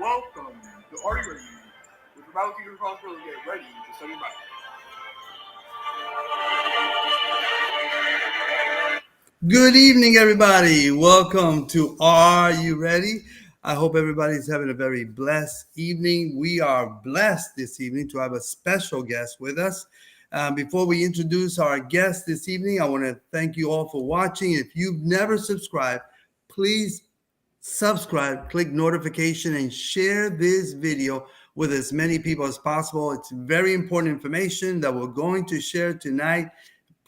Welcome to Are You Ready? With your Bible teacher responsibility, get ready to study your Bible. Good evening, everybody. Welcome to Are You Ready? I hope everybody's having a very blessed evening. We are blessed this evening to have a special guest with us. Before we introduce our guest this evening, I want to thank you all for watching. If you've never subscribed, please subscribe, click notification, and share this video with as many people as possible. It's very important information that we're going to share tonight.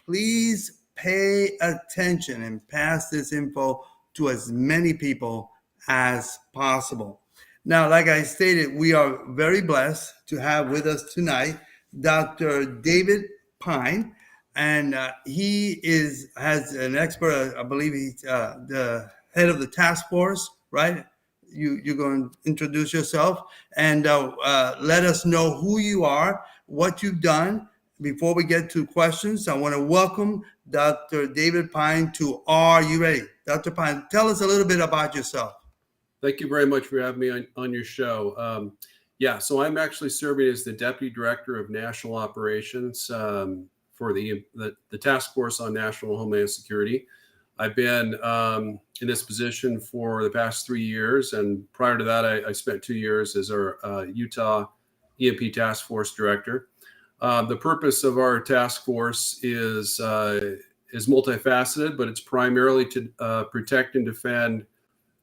Please pay attention and pass this info to as many people as possible. Now, like I stated, we are very blessed to have with us tonight Dr. David PYNE, and he has an expert. I believe he's the head of the task force, right? You're going to introduce yourself and let us know who you are, what you've done. Before we get to questions, I want to welcome Dr. David PYNE to Are You Ready? Dr. PYNE, tell us a little bit about yourself. Thank you very much for having me on your show. So I'm actually serving as the Deputy Director of National Operations for the Task Force on National Homeland Security. I've been in this position for the past 3 years, and prior to that, I spent 2 years as our Utah EMP Task Force Director. The purpose of our task force is multifaceted, but it's primarily to protect and defend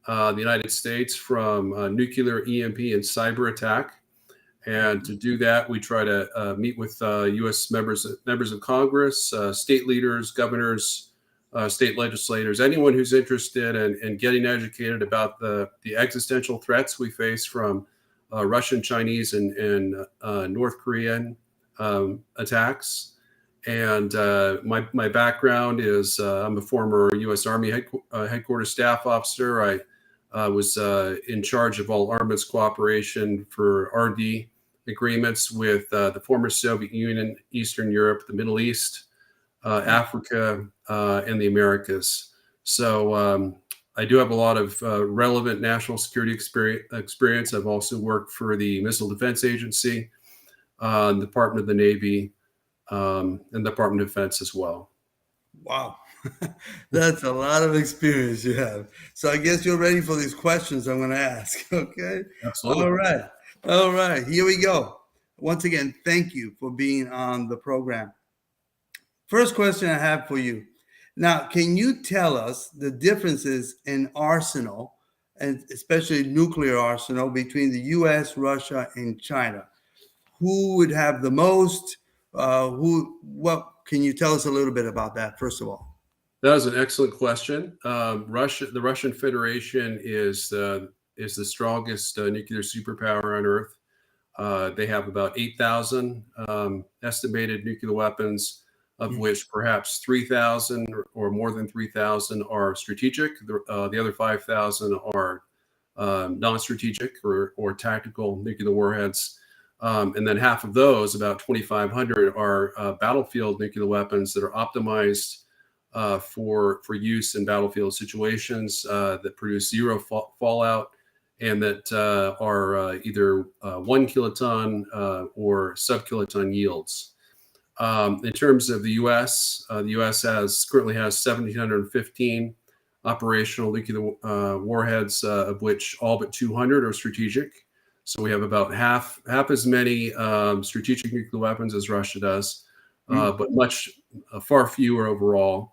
the United States from nuclear, EMP, and cyber attack. And to do that, we try to meet with U.S. members of Congress, state leaders, governors, state legislators, anyone who's interested in getting educated about the existential threats we face from Russian, Chinese, and North Korean attacks. And my background is I'm a former U.S. Army headquarters staff officer. I was in charge of all armaments cooperation for R&D agreements with the former Soviet Union, Eastern Europe, the Middle East, Africa, and the Americas. So I do have a lot of relevant national security experience. I've also worked for the Missile Defense Agency, the Department of the Navy, and the Department of Defense as well. Wow. That's a lot of experience you have. So I guess you're ready for these questions I'm going to ask. Okay. Absolutely. All right. Here we go. Once again, thank you for being on the program. First question I have for you. Now, can you tell us the differences in arsenal, and especially nuclear arsenal, between the U.S., Russia, and China? Who would have the most? What can you tell us a little bit about that, first of all? That is an excellent question. The Russian Federation is the strongest nuclear superpower on Earth. They have about 8,000 estimated nuclear weapons, of which perhaps 3,000 or more than 3,000 are strategic. The other 5,000 are non-strategic or tactical nuclear warheads. And then half of those, about 2,500, are battlefield nuclear weapons that are optimized for use in battlefield situations that produce zero fallout and that are either 1 kiloton or sub-kiloton yields. In terms of the U.S., the U.S. currently has 1,715 operational nuclear warheads, of which all but 200 are strategic. So we have about half as many strategic nuclear weapons as Russia does, but far fewer overall.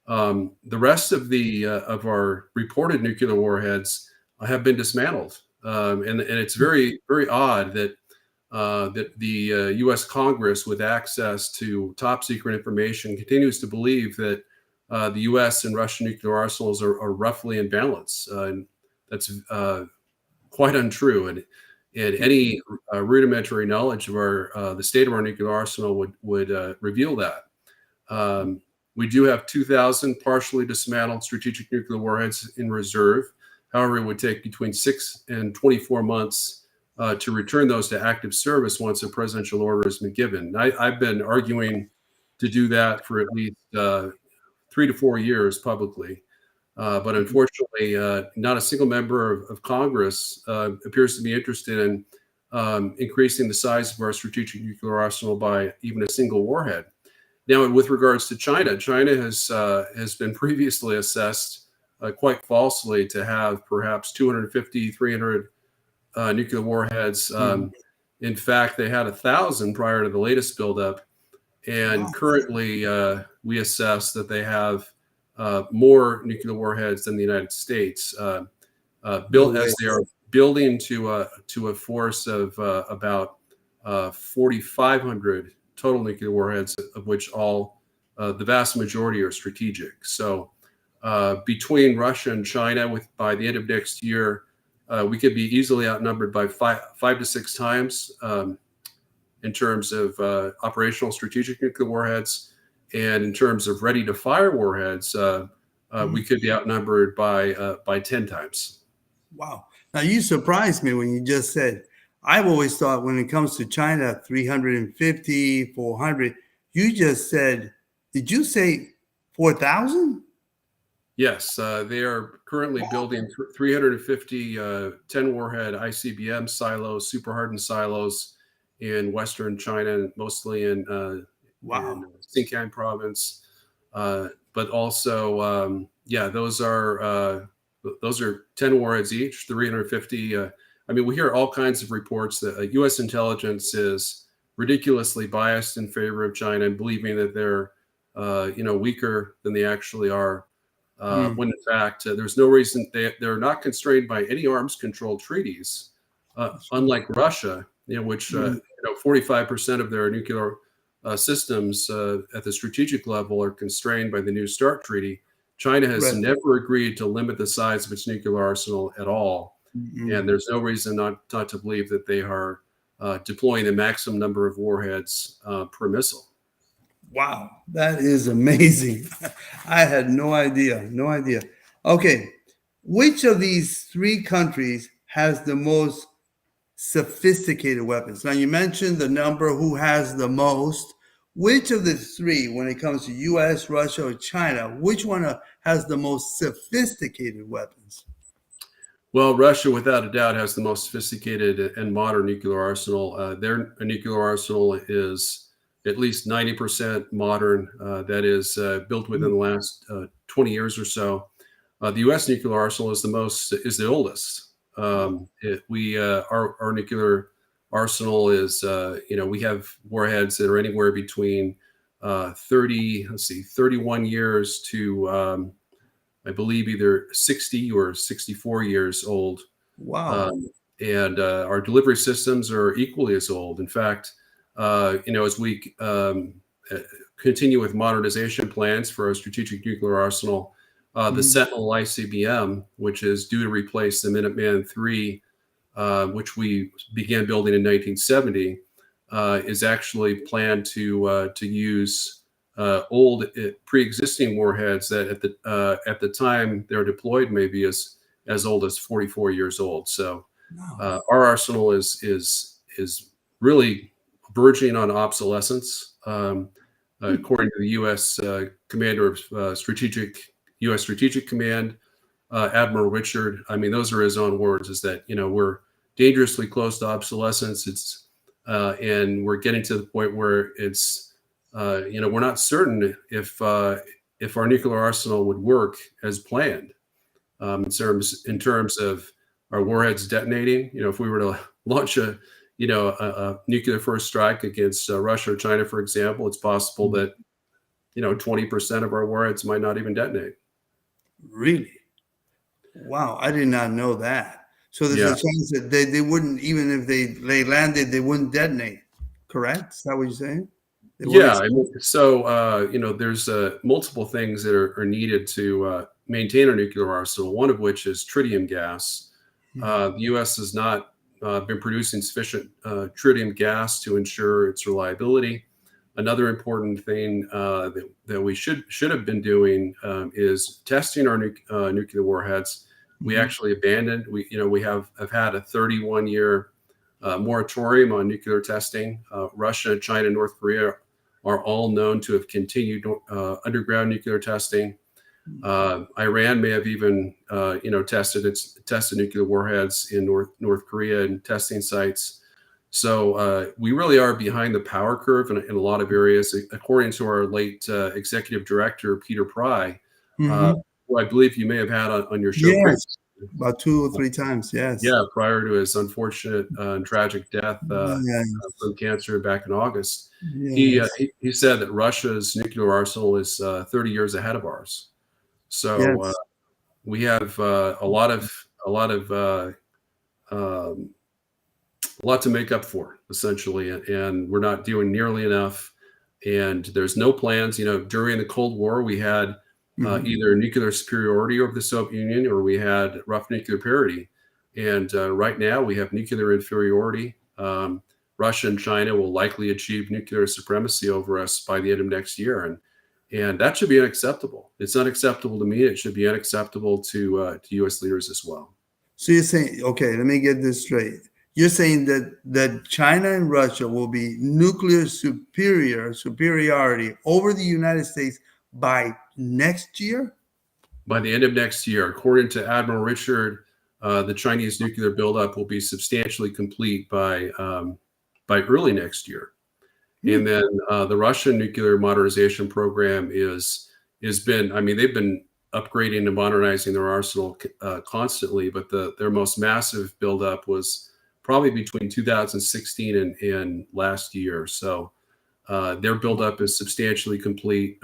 The rest of our reported nuclear warheads have been dismantled, and it's very, very odd that the U.S. Congress, with access to top secret information, continues to believe that the U.S. and Russian nuclear arsenals are roughly in balance. And that's quite untrue. And any rudimentary knowledge of the state of our nuclear arsenal would reveal that. We do have 2,000 partially dismantled strategic nuclear warheads in reserve. However, it would take between 6 and 24 months to return those to active service once a presidential order has been given. I've been arguing to do that for at least 3 to 4 years publicly. But unfortunately, not a single member of Congress appears to be interested in increasing the size of our strategic nuclear arsenal by even a single warhead. Now, with regards to China, China has been previously assessed quite falsely to have perhaps 250, 300 nuclear warheads. In fact, they had 1,000 prior to the latest buildup, and currently we assess that they have more nuclear warheads than the United States, built as they are building to a force of about 4,500 total nuclear warheads, of which the vast majority are strategic. So between Russia and China, by the end of next year, we could be easily outnumbered by five to six times in terms of operational strategic nuclear warheads, and in terms of ready-to-fire warheads, we could be outnumbered by 10 times. Wow. Now, you surprised me when you just said, I've always thought when it comes to China, 350, 400, you just said, did you say 4,000? Yes, they are currently building 350 10 warhead ICBM silos, super hardened silos in Western China, mostly in Xinjiang province. But also, those are 10 warheads each, 350. I mean, we hear all kinds of reports that U.S. intelligence is ridiculously biased in favor of China and believing that they're, weaker than they actually are. When in fact, there's no reason they're not constrained by any arms control treaties, unlike Russia, which 45% of their nuclear systems at the strategic level are constrained by the New START treaty. China has never agreed to limit the size of its nuclear arsenal at all, and there's no reason not to believe that they are deploying the maximum number of warheads per missile. Wow, that is amazing. I had no idea. No idea. Okay, which of these three countries has the most sophisticated weapons? Now, you mentioned the number who has the most. Which of the three, when it comes to US, Russia, or China, which one has the most sophisticated weapons? Well, Russia, without a doubt, has the most sophisticated and modern nuclear arsenal. Their nuclear arsenal is at least 90% modern. That is built within the last 20 years or so. The U.S. nuclear arsenal is the oldest. Our nuclear arsenal is, we have warheads that are anywhere between 31 years to I believe either 60 or 64 years old. Wow. And our delivery systems are equally as old. In fact, as we continue with modernization plans for our strategic nuclear arsenal, the Sentinel ICBM, which is due to replace the Minuteman III, which we began building in 1970, is actually planned to use old pre-existing warheads that at the time they're deployed may be as old as 44 years old. So our arsenal is really verging on obsolescence. According to the U.S. Commander of U.S. Strategic Command, Admiral Richard, I mean, those are his own words, is that, we're dangerously close to obsolescence. And we're getting to the point where it's, we're not certain if our nuclear arsenal would work as planned in terms of our warheads detonating. If we were to launch a nuclear first strike against Russia or China, for example, it's possible that 20% of our warheads might not even detonate. Really? Wow, I did not know that. So there's a chance that they wouldn't, even if they landed, they wouldn't detonate. Correct? Is that what you're saying? Yeah. So there's multiple things that are needed to maintain our nuclear arsenal. One of which is tritium gas. The U.S. has not been producing sufficient tritium gas to ensure its reliability. Another important thing that we should have been doing is testing our nuclear warheads. We actually abandoned. We have had a 31-year moratorium on nuclear testing. Russia, China, North Korea are all known to have continued underground nuclear testing. Iran may have even, tested nuclear warheads in North Korea and testing sites. So we really are behind the power curve in a lot of areas, according to our late executive director, Peter Pry, Mm-hmm. who I believe you may have had on your show Yes, previously. about 2 or 3 times. Yes. Yeah, prior to his unfortunate and tragic death Yes. from cancer back in August, Yes. he said that Russia's nuclear arsenal is 30 years ahead of ours. So Yes. we have um, a lot to make up for, essentially, and we're not doing nearly enough. And there's no plans. During the Cold War, we had Mhm. either nuclear superiority over the Soviet Union or we had rough nuclear parity. And right now, we have nuclear inferiority. Russia and China will likely achieve nuclear supremacy over us by the end of next year, and that should be unacceptable. It's unacceptable to me. It should be unacceptable to U.S. leaders as well. So you're saying, okay, let me get this straight. You're saying that China and Russia will be nuclear superiority over the United States by next year? By the end of next year, according to Admiral Richard, the Chinese nuclear buildup will be substantially complete by early next year. Hmm. And then the Russian nuclear modernization program is been. I mean, they've been upgrading and modernizing their arsenal constantly, but their most massive buildup was probably between 2016 and last year. So their buildup is substantially complete.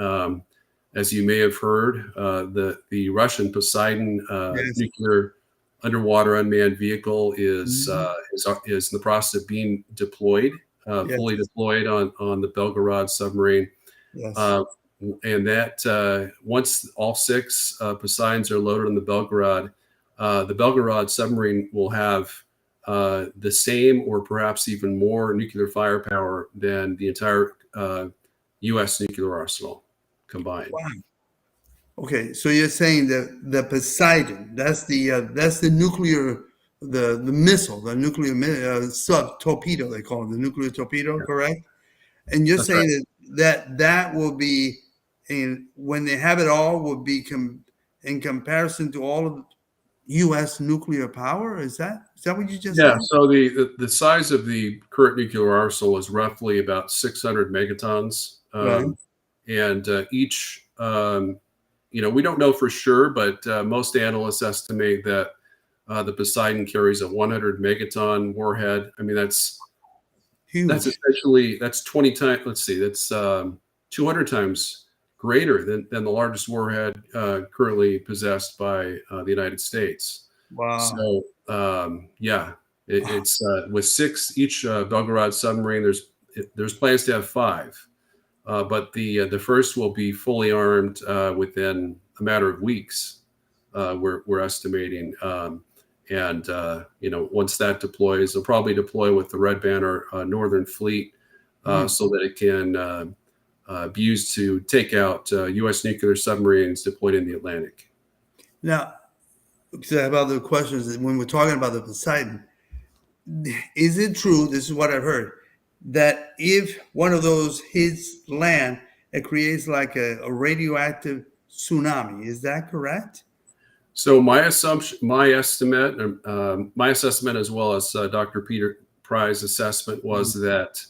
As you may have heard, the Russian Poseidon Yes. nuclear underwater unmanned vehicle is Mhm. is in the process of being deployed, fully Yes. deployed on the Belgorod submarine. Yes. Uh, and that once all six Poseidons are loaded on the Belgorod submarine will have the same or perhaps even more nuclear firepower than the entire U.S. nuclear arsenal combined. Wow. Okay, so you're saying that the Poseidon, that's the nuclear, the missile, the nuclear sub torpedo, they call it the nuclear torpedo, Yeah, correct? And you're that's right. saying that will be, in when they have it all, will be in comparison to all of U.S. nuclear power. Is that what you just Yeah. said? So the size of the current nuclear arsenal is roughly about 600 megatons, Right. and each we don't know for sure, but most analysts estimate that the Poseidon carries a 100 megaton warhead. I mean, that's Huge. essentially that's 20 times. Let's see, that's 200 times greater than the largest warhead currently possessed by the United States. Wow. So yeah, it's with six each Belgorod submarine. There's plans to have five. But the first will be fully armed within a matter of weeks. We're estimating, and once that deploys, they'll probably deploy with the Red Banner Northern Fleet Hmm. so that it can be used to take out U.S. nuclear submarines deployed in the Atlantic. Now, because I have other questions, when we're talking about the Poseidon, is it true? This is what I've heard, that if one of those hits land, it creates like a radioactive tsunami. Is that correct? So my assumption, my assessment, as well as Dr. Peter Pry's assessment, was that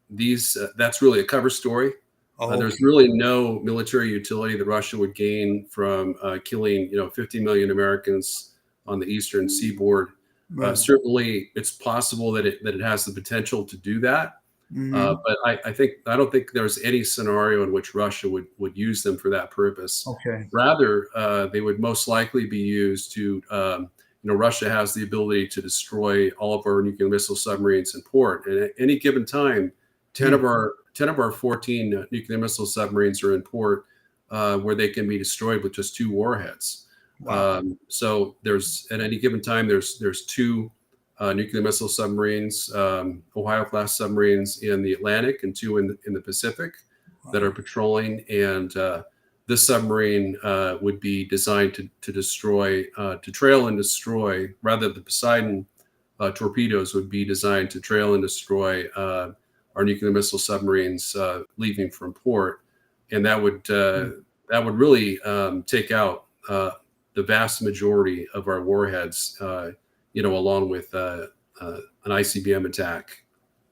these that's really a cover story. There's Okay. really no military utility that Russia would gain from killing 50 million Americans on the eastern seaboard. Right. Certainly, it's possible that it has the potential to do that. Hmm. But I don't think there's any scenario in which Russia would use them for that purpose. Okay. Rather, they would most likely be used to, Russia has the ability to destroy all of our nuclear missile submarines in port. And at any given time, 10 of Hmm. our 14 nuclear missile submarines are in port where they can be destroyed with just two warheads. Wow. So there's at any given time there's two nuclear missile submarines, Ohio class submarines in the Atlantic and two in the Pacific that are Wow. patrolling. And this submarine would be designed to destroy, to trail and destroy, rather the Poseidon torpedoes would be designed to trail and destroy our nuclear missile submarines leaving from port. And that that would really take out the vast majority of our warheads, along with an ICBM attack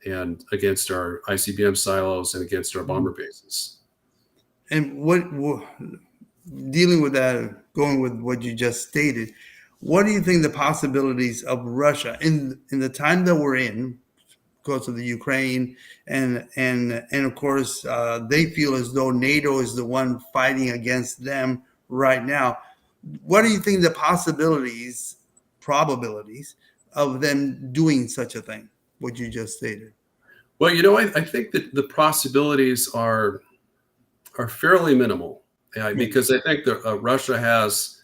and against our ICBM silos and against our bomber bases. And dealing with that, going with what you just stated, what do you think the possibilities of Russia in the time that we're in, because of the Ukraine, and of course they feel as though NATO is the one fighting against them right now. What do you think the probabilities of them doing such a thing? What you just stated. Well, I think that the possibilities are fairly minimal, because I think that Russia has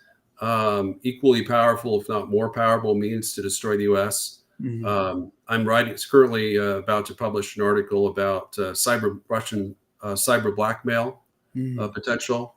equally powerful, if not more powerful, means to destroy the U.S. Mm-hmm. I'm currently about to publish an article about Russian cyber blackmail potential,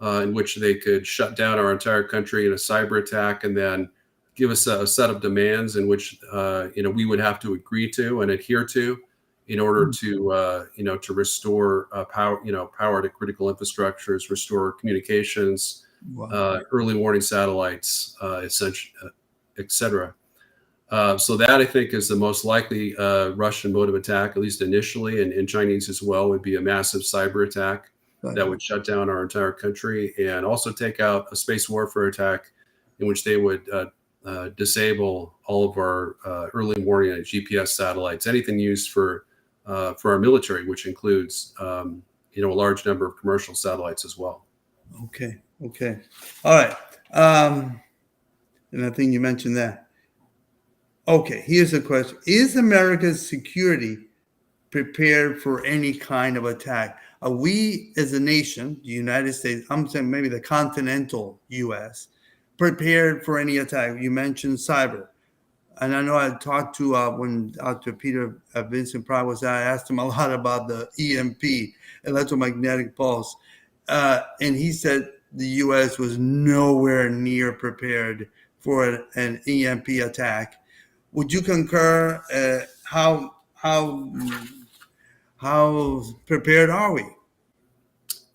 in which they could shut down our entire country in a cyber attack and then give us a set of demands in which we would have to agree to and adhere to in order to restore power to critical infrastructures, restore communications, Wow. early warning satellites, etc. So that, I think, is the most likely Russian mode of attack, at least initially, and Chinese as well, would be a massive cyber attack that would shut down our entire country and also take out a space warfare attack in which they would disable all of our early warning and GPS satellites, anything used for our military, which includes a large number of commercial satellites as well. Okay. All right. And I think you mentioned that. Okay, here's a question. Is America's security prepared for any kind of attack? Are we as a nation, the United States, I'm saying maybe the continental US, prepared for any attack? You mentioned cyber. And I know I talked to when Dr. Peter Vincent Pryor was there, I asked him a lot about the EMP, electromagnetic pulse. And he said the U.S. was nowhere near prepared for an EMP attack. Would you concur? How prepared are we?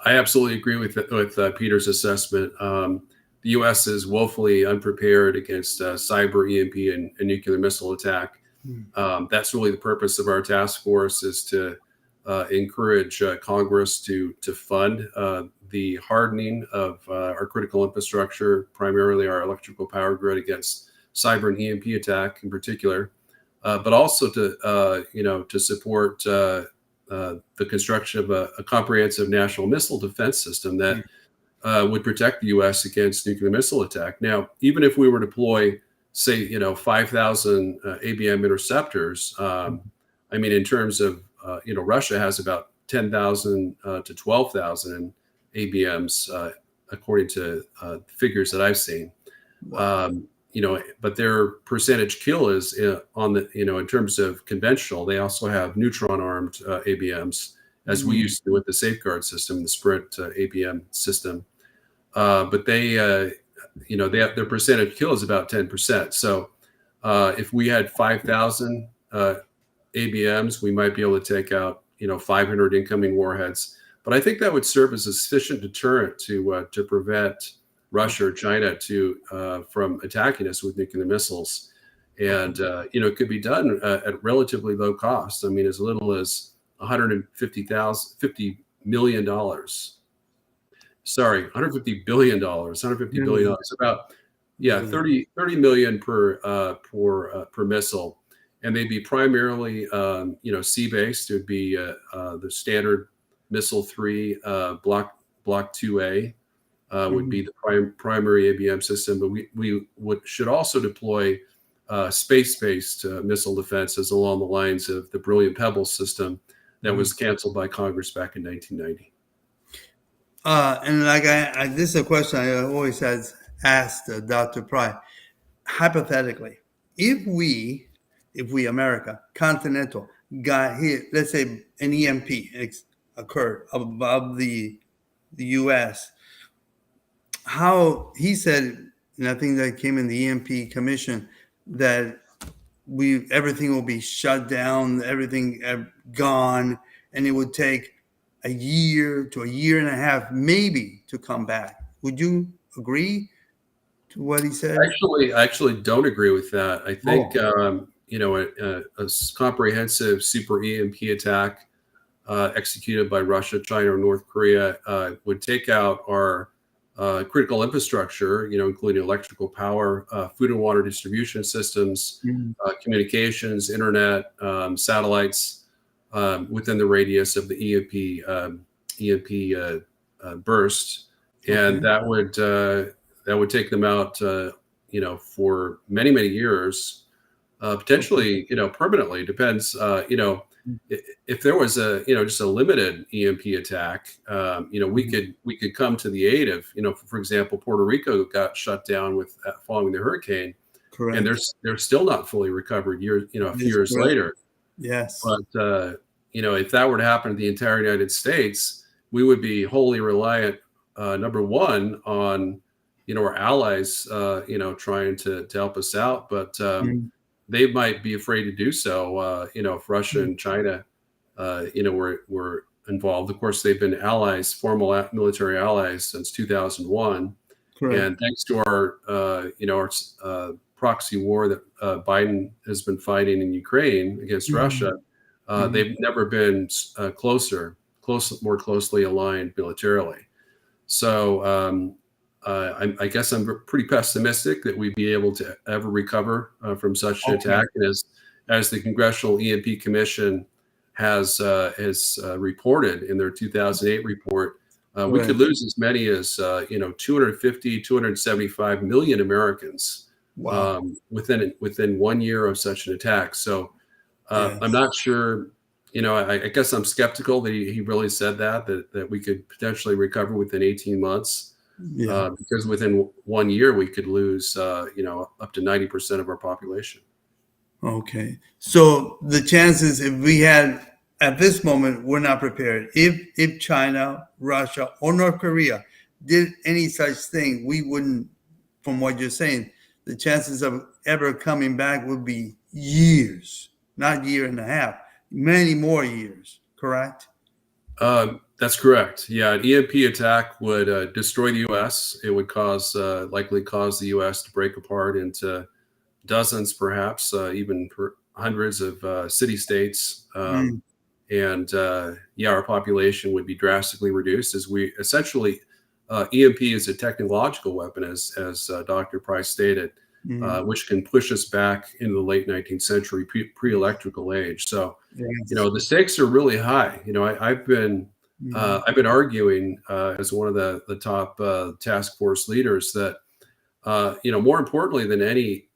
I absolutely agree with Peter's assessment. The U.S. is woefully unprepared against cyber, EMP, and nuclear missile attack. That's really the purpose of our task force, is to encourage Congress to fund the hardening of our critical infrastructure, primarily our electrical power grid, against cyber and EMP attack in particular, but also to support the construction of a comprehensive national missile defense system that would protect the U.S. against nuclear missile attack. Now, even if we were to deploy, say, 5,000 ABM interceptors, in terms of, Russia has about 10,000 to 12,000 ABMs, according to figures that I've seen. Wow. But their percentage kill is in terms of conventional. They also have neutron armed ABMs, as we used to with the Safeguard system, the Sprint ABM system. But they have their percentage kill is about 10%. So if we had 5,000 ABMs, we might be able to take out 500 incoming warheads. But I think that would serve as a sufficient deterrent to prevent Russia or China from attacking us with nuclear missiles. And it could be done at relatively low cost. As little as $150 million. Sorry, $150 billion. $150 billion. About 30 million per missile, and they'd be primarily sea-based. It would be the standard missile 3 block 2A would be the primary ABM system, but we should also deploy space-based missile defenses along the lines of the Brilliant Pebbles system that was canceled by Congress back in 1990. And like this is a question I always has asked Dr. Pryor. Hypothetically, if we America continental got hit, let's say an EMP occurred above the U.S., how he said, and I think that came in the EMP commission, that everything will be shut down, everything gone, and it would take a year to a year and a half, maybe, to come back. Would you agree to what he said? I actually don't agree with that. I think Oh, a comprehensive super EMP attack executed by Russia, China, or North Korea would take out our critical infrastructure, including electrical power, food and water distribution systems, mm, communications, internet, satellites, within the radius of the EMP burst, and okay. that would take them out, for many many years, Okay. potentially, permanently. Depends, if there was just a limited EMP attack, Mhm. we could come to the aid of, for example, Puerto Rico got shut down following the hurricane, and Correct. they're still not fully recovered a few That's years correct. later. Yes. But if that were to happen to the entire United States, we would be wholly reliant, number one, on our allies, trying to help us out. But Mm, they might be afraid to do so. If Russia mm, and China, were involved. Of course, they've been allies, formal military allies, since 2001. correct. And thanks to our proxy war that Biden has been fighting in Ukraine against Russia, Mhm, mhm. they've never been more closely aligned militarily. So I guess I'm pretty pessimistic that we'd be able to ever recover from such an Okay. attack. And as the Congressional EMP Commission has reported in their 2008 report, we could Correct. lose as many as 250, 275 million Americans, Wow. within 1 year of such an attack. So I'm Yes. not sure. I guess I'm skeptical that he really said that we could potentially recover within 18 months, Yeah. because within 1 year we could lose, up to 90% of our population. Okay. So the chances, if we had at this moment, we're not prepared. If China, Russia, or North Korea did any such thing, we wouldn't. From what you're saying, the chances of ever coming back would be years, not year and a half, many more years. Correct? That's correct. Yeah, an EMP attack would destroy the U.S. It would likely cause the U.S. to break apart into dozens, perhaps even hundreds of city states. Mm, And yeah, our population would be drastically reduced, as we essentially, EMP is a technological weapon, as Dr. Price stated, mm, which can push us back into the late 19th century pre-electrical age. So yes. the stakes are really high. Mm, I've been arguing, as one of the top task force leaders, that more importantly than any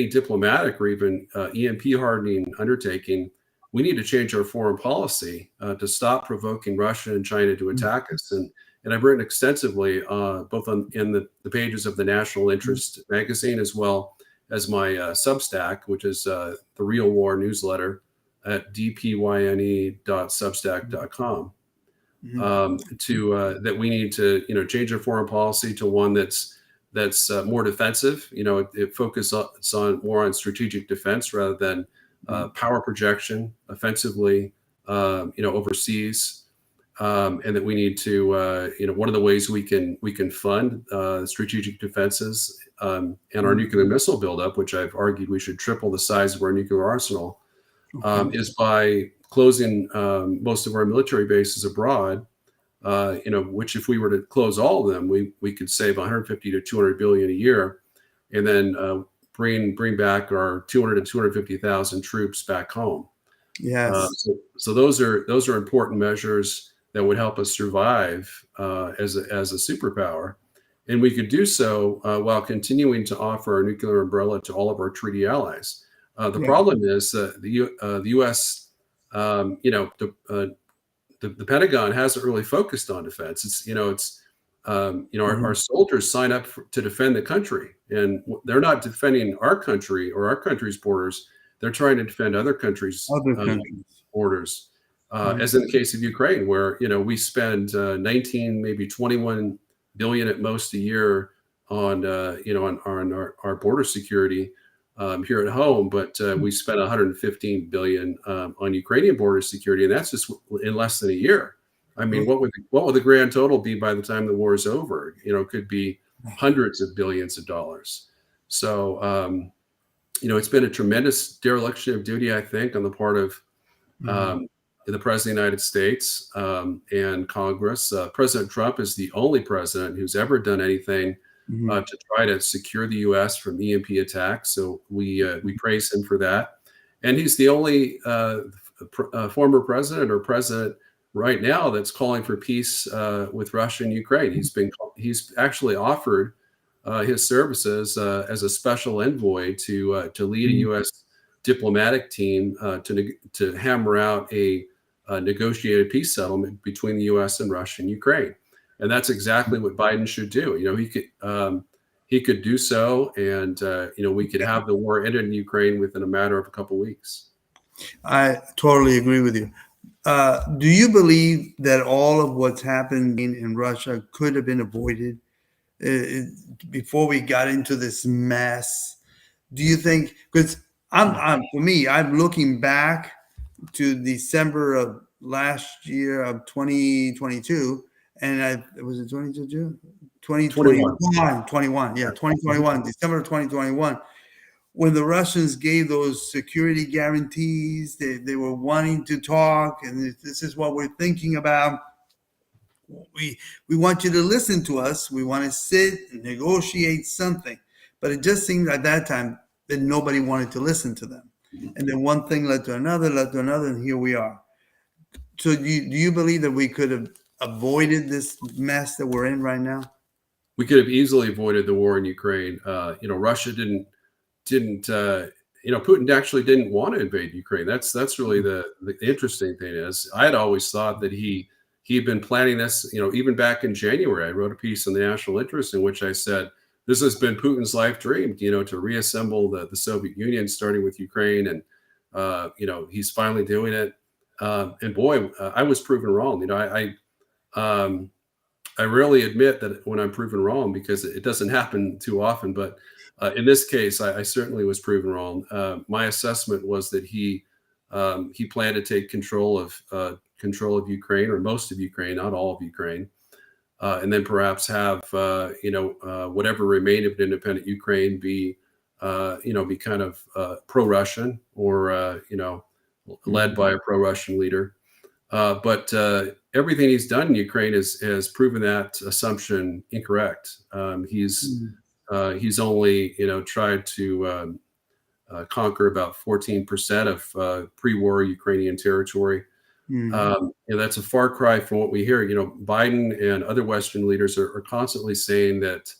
diplomatic or even EMP hardening undertaking, we need to change our foreign policy to stop provoking Russia and China to mm, attack us. And I've written extensively, both in the pages of the National mm, Interest magazine, as well as my Substack, which is the Real War newsletter at dpyne.substack.com. mm, To that we need to change our foreign policy to one that's more defensive. It focuses on more on strategic defense rather than mm, power projection offensively, overseas. And that we need to, one of the ways we can fund strategic defenses, and our mm. nuclear missile buildup, which I've argued we should triple the size of our nuclear arsenal, Okay. is by closing most of our military bases abroad. Which, if we were to close all of them, we could save 150 to 200 billion a year, and then bring back our 200 to 250,000 troops back home. Yes. So those are important measures that would help us survive as a superpower, and we could do so while continuing to offer our nuclear umbrella to all of our treaty allies. The Right. problem is that the U.S. The Pentagon hasn't really focused on defense. Our Mhm. soldiers sign up to defend the country, and they're not defending our country or our country's borders. They're trying to defend other countries' Other countries. borders, Mhm. as in the case of Ukraine, where we spend 19, maybe 21 billion at most a year on on our border security here at home, but we spent 115 billion on Ukrainian border security, and that's just in less than a year. I mean, what would the grand total be by the time the war is over? It could be hundreds of billions of dollars. So, it's been a tremendous dereliction of duty, I think, on the part of the President of the United States and Congress. President Trump is the only president who's ever done anything to try to secure the U.S. from EMP attacks. So we praise him for that. And he's the only former president or president right now that's calling for peace with Russia and Ukraine. He's actually offered his services as a special envoy to lead a U.S. diplomatic team to hammer out a negotiated peace settlement between the U.S. and Russia and Ukraine. And that's exactly what Biden should do. He could do so, and we could have the war ended in Ukraine within a matter of a couple of weeks. I totally agree with you. Do you believe that all of what's happened in Russia could have been avoided before we got into this mess? Do you think? Because for me, I'm looking back to December of last year of 2022, and was it 2022? 2021. Yeah, 2021, December of 2021. When the Russians gave those security guarantees, they were wanting to talk, and this is what we're thinking about. We want you to listen to us. We want to sit and negotiate something. But it just seemed at that time that nobody wanted to listen to them. And then one thing led to another, and here we are. So do you believe that we could have avoided this mess that we're in right now? We could have easily avoided the war in Ukraine. Russia didn't. Putin actually didn't want to invade Ukraine. That's really the interesting thing is I had always thought that he'd been planning this. Even back in January, I wrote a piece on the national interest in which I said this has been Putin's life dream. To reassemble the Soviet Union, starting with Ukraine, and he's finally doing it. And boy, I was proven wrong. I rarely admit that when I'm proven wrong because it doesn't happen too often. But in this case, I certainly was proven wrong. My assessment was that he planned to take control of Ukraine, or most of Ukraine, not all of Ukraine, and then perhaps have whatever remained of independent Ukraine be kind of pro-Russian or led by a pro-Russian leader. But everything he's done in Ukraine has proven that assumption incorrect. He's only tried to conquer about 14% of pre-war Ukrainian territory. That's a far cry from what we hear. Biden and other Western leaders are constantly saying that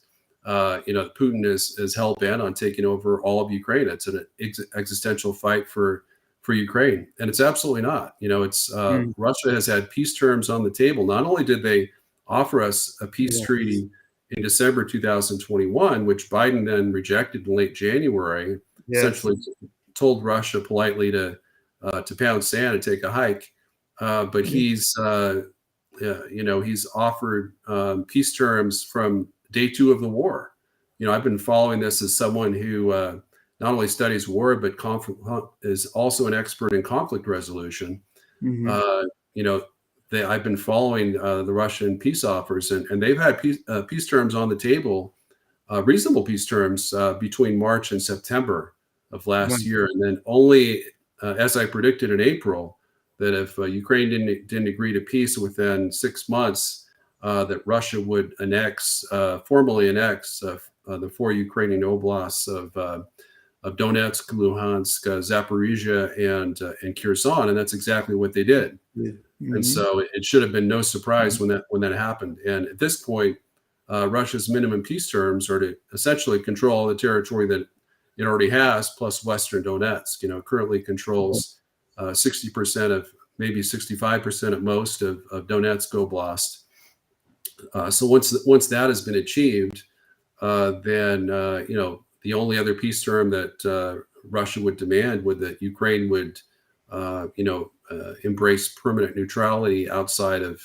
Putin is hell bent on taking over all of Ukraine. It's an existential fight for Ukraine, and it's absolutely not. Russia has had peace terms on the table. Not only did they offer us a peace treaty in December 2021, which Biden then rejected in late January, essentially told Russia politely to pound sand and take a hike. But he's offered peace terms from day 2 of the war. I've been following this as someone who not only studies war, but is also an expert in conflict resolution. I've been following the Russian peace offers, and they've had peace terms on the table, reasonable peace terms between March and September of last year. And then only, as I predicted in April, that if Ukraine didn't agree to peace within 6 months, that Russia would formally annex the 4 Ukrainian oblasts of Donetsk, Luhansk, Zaporizhia, and Kherson, and that's exactly what they did. And so it should have been no surprise when that happened. And at this point, Russia's minimum peace terms are to essentially control the territory that it already has, plus Western Donetsk. Currently controls 60% of, maybe 65% at most of Donetsk Oblast. So once that has been achieved, then the only other peace term that Russia would demand would that Ukraine would, embrace permanent neutrality outside of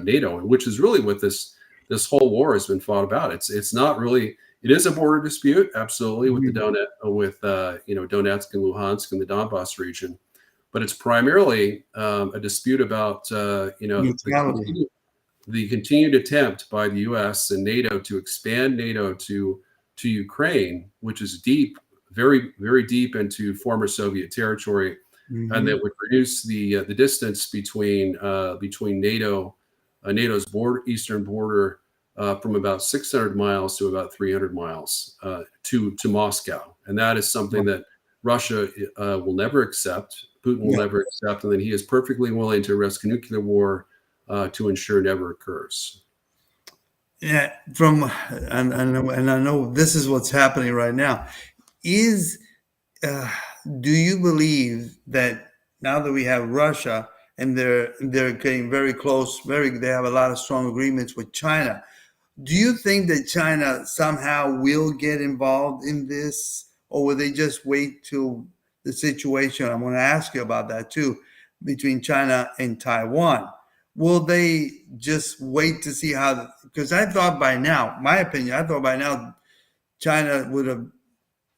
NATO, and which is really what this whole war has been fought about. It's not really. It is a border dispute, absolutely, with Donetsk and Luhansk and the Donbas region, but it's primarily a dispute about Neutrality. the continued attempt by the U.S. and NATO to expand NATO to Ukraine, which is deep, very very deep into former Soviet territory, and that would reduce the distance between NATO NATO's eastern border from about 600 miles to about 300 miles to Moscow, and that is something that Russia will never accept. Putin will never accept, and that he is perfectly willing to risk nuclear war to ensure never occurs. Yeah, and I know this is what's happening right now. Is Do you believe that now that we have Russia and they're getting very close, they have a lot of strong agreements with China? Do you think that China somehow will get involved in this, or will they just wait till the situation? I'm going to ask you about that too, between China and Taiwan. Will they just wait to see how? Because I thought by now, my opinion, I thought by now China would have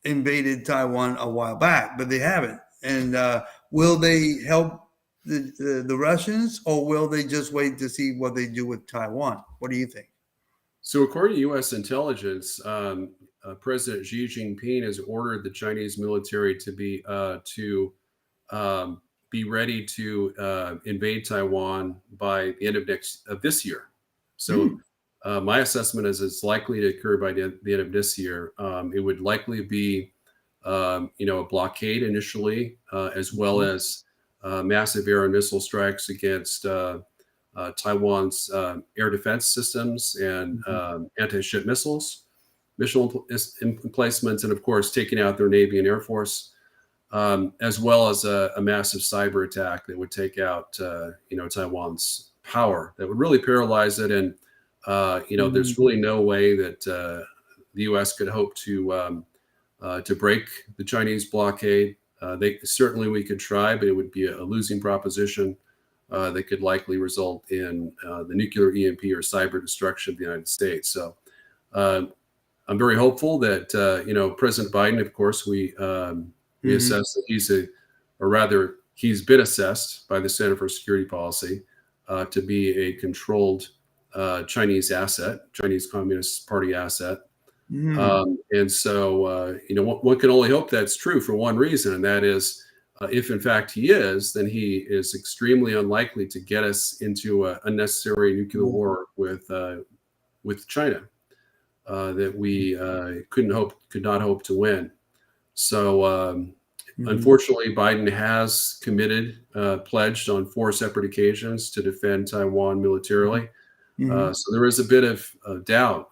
invaded Taiwan a while back, but they haven't. And will they help the Russians, or will they just wait to see what they do with Taiwan? What do you think? So, according to U.S. intelligence, President Xi Jinping has ordered the Chinese military to be ready to invade Taiwan by the end of this year. So, my assessment is it's likely to occur by the end of this year. It would likely be, a blockade initially, as well as massive air and missile strikes against Taiwan's air defense systems and anti-ship missile emplacements, and of course taking out their Navy and Air Force, as well as a massive cyber attack that would take out Taiwan's power, that would really paralyze it. And there's really no way that the U.S. could hope to break the Chinese blockade. We could try, but it would be a losing proposition. That could likely result in the nuclear EMP or cyber destruction of the United States. So I'm very hopeful that President Biden, of course, we assess that he's been assessed by the Center for Security Policy to be a controlled Chinese Communist Party asset. And so one can only hope that's true for one reason, and that is, if in fact he is, then he is extremely unlikely to get us into an unnecessary nuclear war with China that we could not hope to win. So unfortunately, Biden has pledged on 4 separate occasions to defend Taiwan militarily. So there is a bit of doubt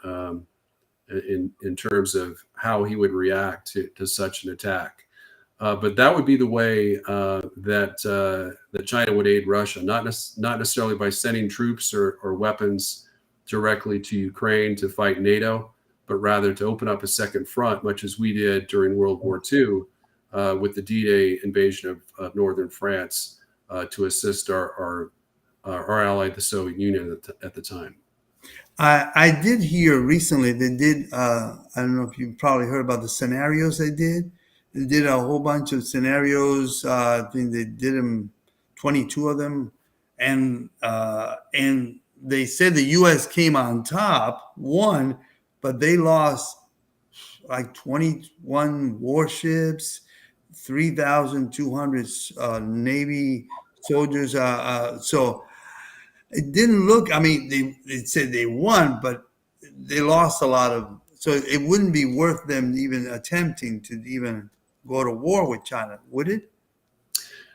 in terms of how he would react to such an attack. But that would be the way that China would aid Russia, not necessarily by sending troops or weapons directly to Ukraine to fight NATO, but rather to open up a second front, much as we did during World War II with the D-Day invasion of northern France to assist our ally, the Soviet Union, at the time. I did hear recently they did, I don't know if you probably heard about the scenarios they did. They did a whole bunch of scenarios. I think they did 22 of them. And they said the U.S. came on top, won, but they lost like 21 warships, 3,200 Navy soldiers. So it didn't look, I mean, they said they won, but they lost a lot of, so it wouldn't be worth them even attempting to even go to war with China, would it?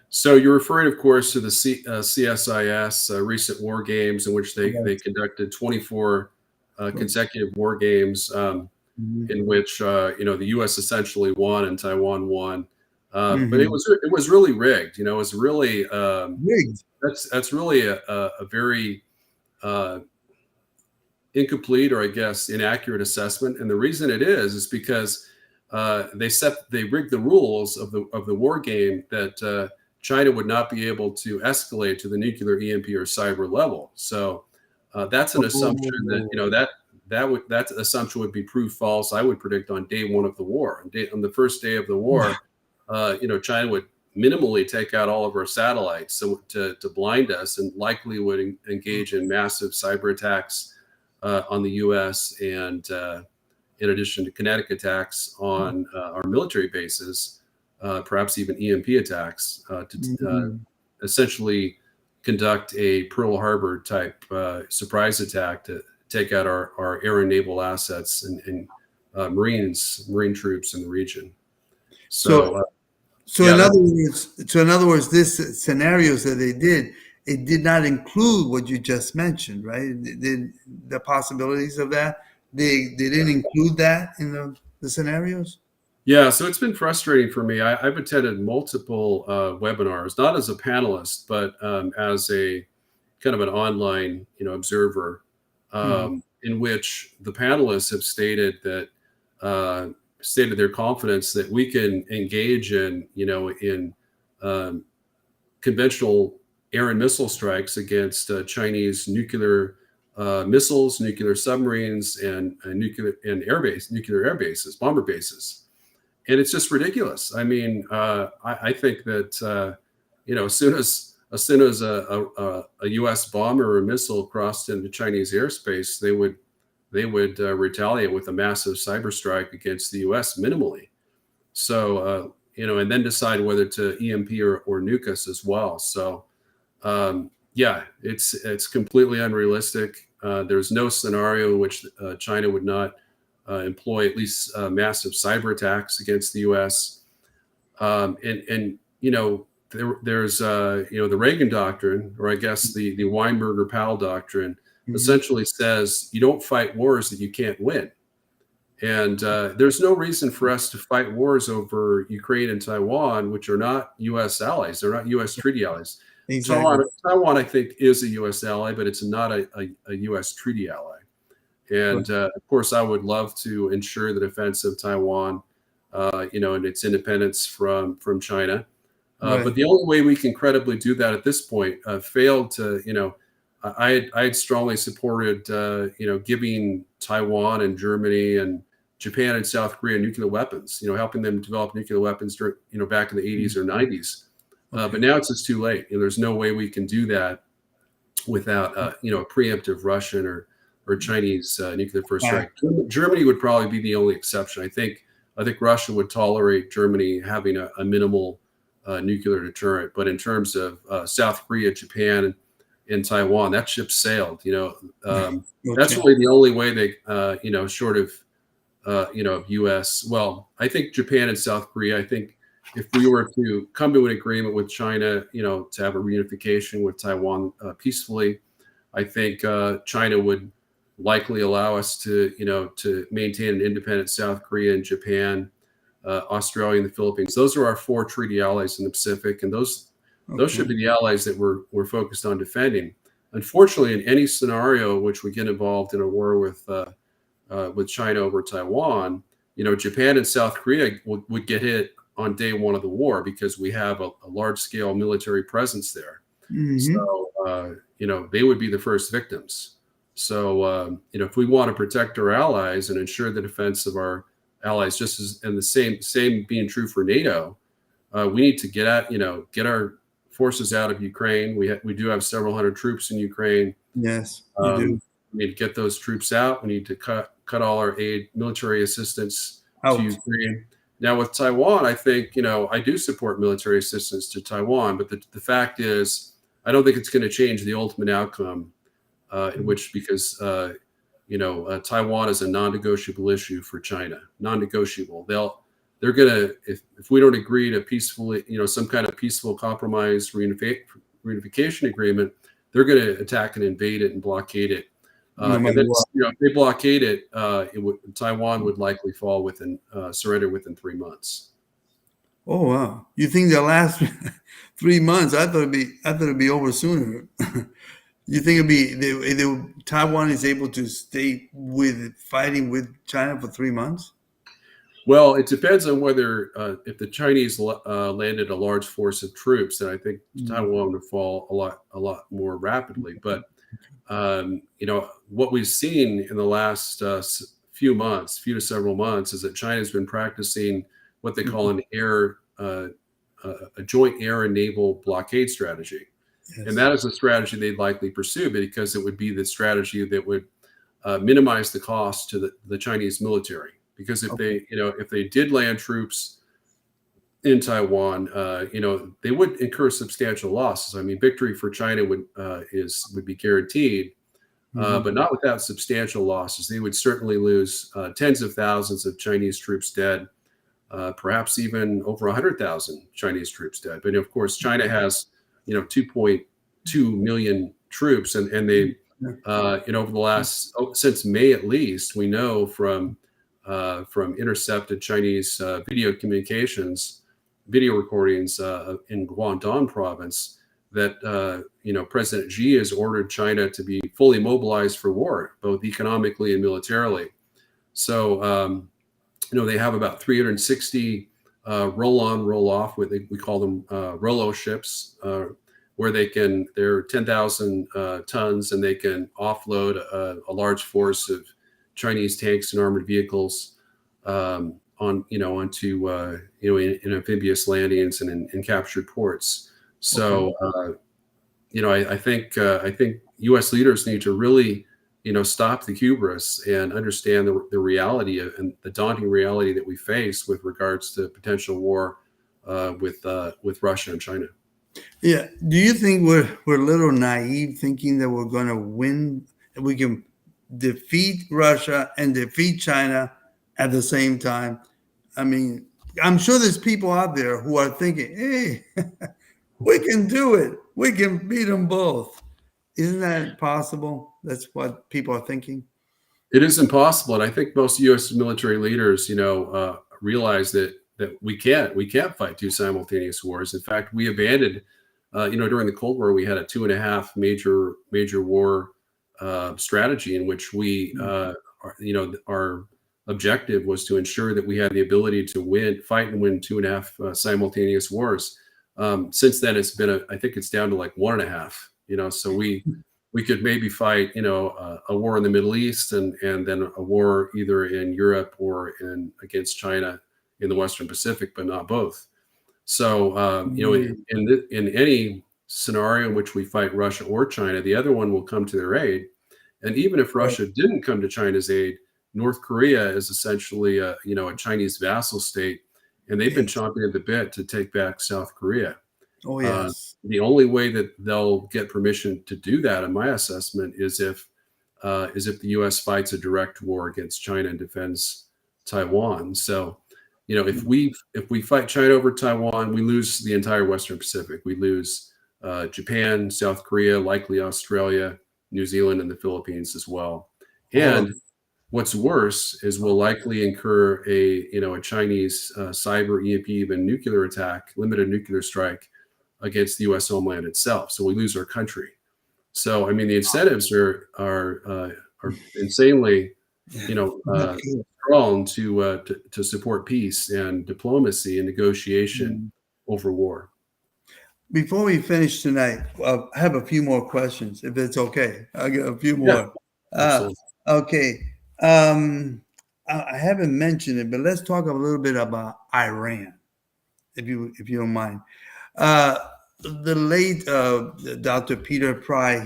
So you're referring, of course, to the CSIS recent war games in which they conducted 24 consecutive war games in which the U.S. essentially won and Taiwan won, but it was really rigged. It was really Rigged. That's really a very incomplete, or I guess inaccurate assessment. And the reason it is because they rigged the rules of the war game that China would not be able to escalate to the nuclear EMP or cyber level. So that's an assumption that assumption would be proved false. I would predict on day one of the war. On the first day of the war, China would minimally take out all of our satellites so to blind us, and likely would engage in massive cyber attacks on the U.S. and in addition to kinetic attacks on our military bases, perhaps even EMP attacks to essentially conduct a Pearl Harbor type surprise attack to take out our air and naval assets and marine troops in the region. So, So yeah, in other words, this scenarios that they did, it did not include what you just mentioned, right? The possibilities of that, they didn't include that in the scenarios. yeah. So it's been frustrating for me. I've attended multiple webinars, not as a panelist, but as a kind of an online, observer, in which the panelists have stated that stated their confidence that we can engage in conventional air and missile strikes against Chinese nuclear missiles, nuclear submarines, and nuclear air bases, bomber bases. And it's just ridiculous. I mean, I think that as soon as a U.S. bomber or missile crossed into Chinese airspace, they would retaliate with a massive cyber strike against the U.S. minimally. So and then decide whether to EMP or nuke us as well. So yeah, it's completely unrealistic. There's no scenario in which China would not employ at least massive cyber attacks against the U.S. There's the Reagan doctrine, or I guess the Weinberger-Powell doctrine, essentially says you don't fight wars that you can't win. And there's no reason for us to fight wars over Ukraine and Taiwan, which are not U.S. allies. They're not U.S. treaty allies. Exactly. Taiwan, I think, is a U.S. ally, but it's not a U.S. treaty ally. And of course, I would love to ensure the defense of Taiwan, and its independence from China. But the only way we can credibly do that at this point failed to, I had strongly supported, giving Taiwan and Germany and Japan and South Korea nuclear weapons, helping them develop nuclear weapons during, back in the 80s or 90s. But now it's just too late. There's no way we can do that without, a preemptive Russian or Chinese nuclear first strike. Germany would probably be the only exception. I think Russia would tolerate Germany having a minimal nuclear deterrent. But in terms of South Korea, Japan, and Taiwan, that ship sailed. That's really the only way they, short of, U.S. Well, I think Japan and South Korea. I think if we were to come to an agreement with China, to have a reunification with Taiwan peacefully, I think China would likely allow us to, to maintain an independent South Korea and Japan, Australia, and the Philippines. Those are our 4 treaty allies in the Pacific, and those should be the allies that we're focused on defending. Unfortunately, in any scenario in which we get involved in a war with China over Taiwan, Japan and South Korea would get hit on day one of the war because we have a large-scale military presence there. So, they would be the first victims. So, if we want to protect our allies and ensure the defense of our allies, just as and the same being true for NATO, we need to get our forces out of Ukraine. We do have several hundred troops in Ukraine. Yes, we do. We need to get those troops out. We need to cut all our military assistance to Ukraine. Now with Taiwan, I think, I do support military assistance to Taiwan, but the fact is, I don't think it's going to change the ultimate outcome, because Taiwan is a non-negotiable issue for China. Non-negotiable. They're going to, if we don't agree to peacefully, some kind of peaceful compromise reunification agreement, they're going to attack and invade it and blockade it. And then, if they blockade it, Taiwan would likely fall surrender within 3 months. Oh wow! You think they'll last 3 months? I thought it'd be over sooner. You think Taiwan is able to stay fighting with China for 3 months? Well, it depends on whether if the Chinese landed a large force of troops, then I think Taiwan would fall a lot more rapidly. But what we've seen in the last few to several months is that China's been practicing what they call an air a joint air and naval blockade strategy. Yes. And that is a strategy they'd likely pursue because it would be the strategy that would minimize the cost to the Chinese military. Because if they did land troops in Taiwan, they would incur substantial losses. I mean, victory for China would be guaranteed, but not without substantial losses. They would certainly lose tens of thousands of Chinese troops dead, perhaps even over 100,000 Chinese troops dead. But of course, China has 2.2 million troops, and they over the last since May at least, we know from intercepted Chinese video recordings in Guangdong province that President Xi has ordered China to be fully mobilized for war, both economically and militarily. So they have about 360 roll-on, roll-off, we call them Rolo ships, where they're 10,000 tons, and they can offload a large force of Chinese tanks and armored vehicles onto in amphibious landings and in captured ports. So I think U.S. leaders need to really stop the hubris and understand the reality and the daunting reality that we face with regards to potential war with Russia and China. Yeah. Do you think we're a little naive thinking that we're going to win, that we can defeat Russia and defeat China at the same time? I mean, I'm sure there's people out there who are thinking, hey, we can do it. We can beat them both. Isn't that possible? That's what people are thinking. It is impossible, and I think most U.S. military leaders, realize that we can't fight two simultaneous wars. In fact, we abandoned, during the Cold War, we had a 2.5 major war strategy in which we, our objective was to ensure that we had the ability to fight and win 2.5 simultaneous wars. Since then, it's been I think it's down to like 1.5. So we could maybe fight, a war in the Middle East and then a war either in Europe or against China in the Western Pacific, but not both. So, in any scenario in which we fight Russia or China, the other one will come to their aid. And even if Russia didn't come to China's aid, North Korea is essentially a Chinese vassal state, and they've been chomping at the bit to take back South Korea. Oh, yes. The only way that they'll get permission to do that, in my assessment, is if the U.S. fights a direct war against China and defends Taiwan. So, if we fight China over Taiwan, we lose the entire Western Pacific. We lose Japan, South Korea, likely Australia, New Zealand, and the Philippines as well. And what's worse is we'll likely incur a Chinese cyber EMP, even nuclear attack, limited nuclear strike against the U.S. homeland itself. So we lose our country. So I mean, the incentives are insanely, strong to support peace and diplomacy and negotiation over war. Before we finish tonight, I have a few more questions, if it's okay. I'll get a few more. Okay. I haven't mentioned it, but let's talk a little bit about Iran, if you don't mind. The late Dr. Peter Pry,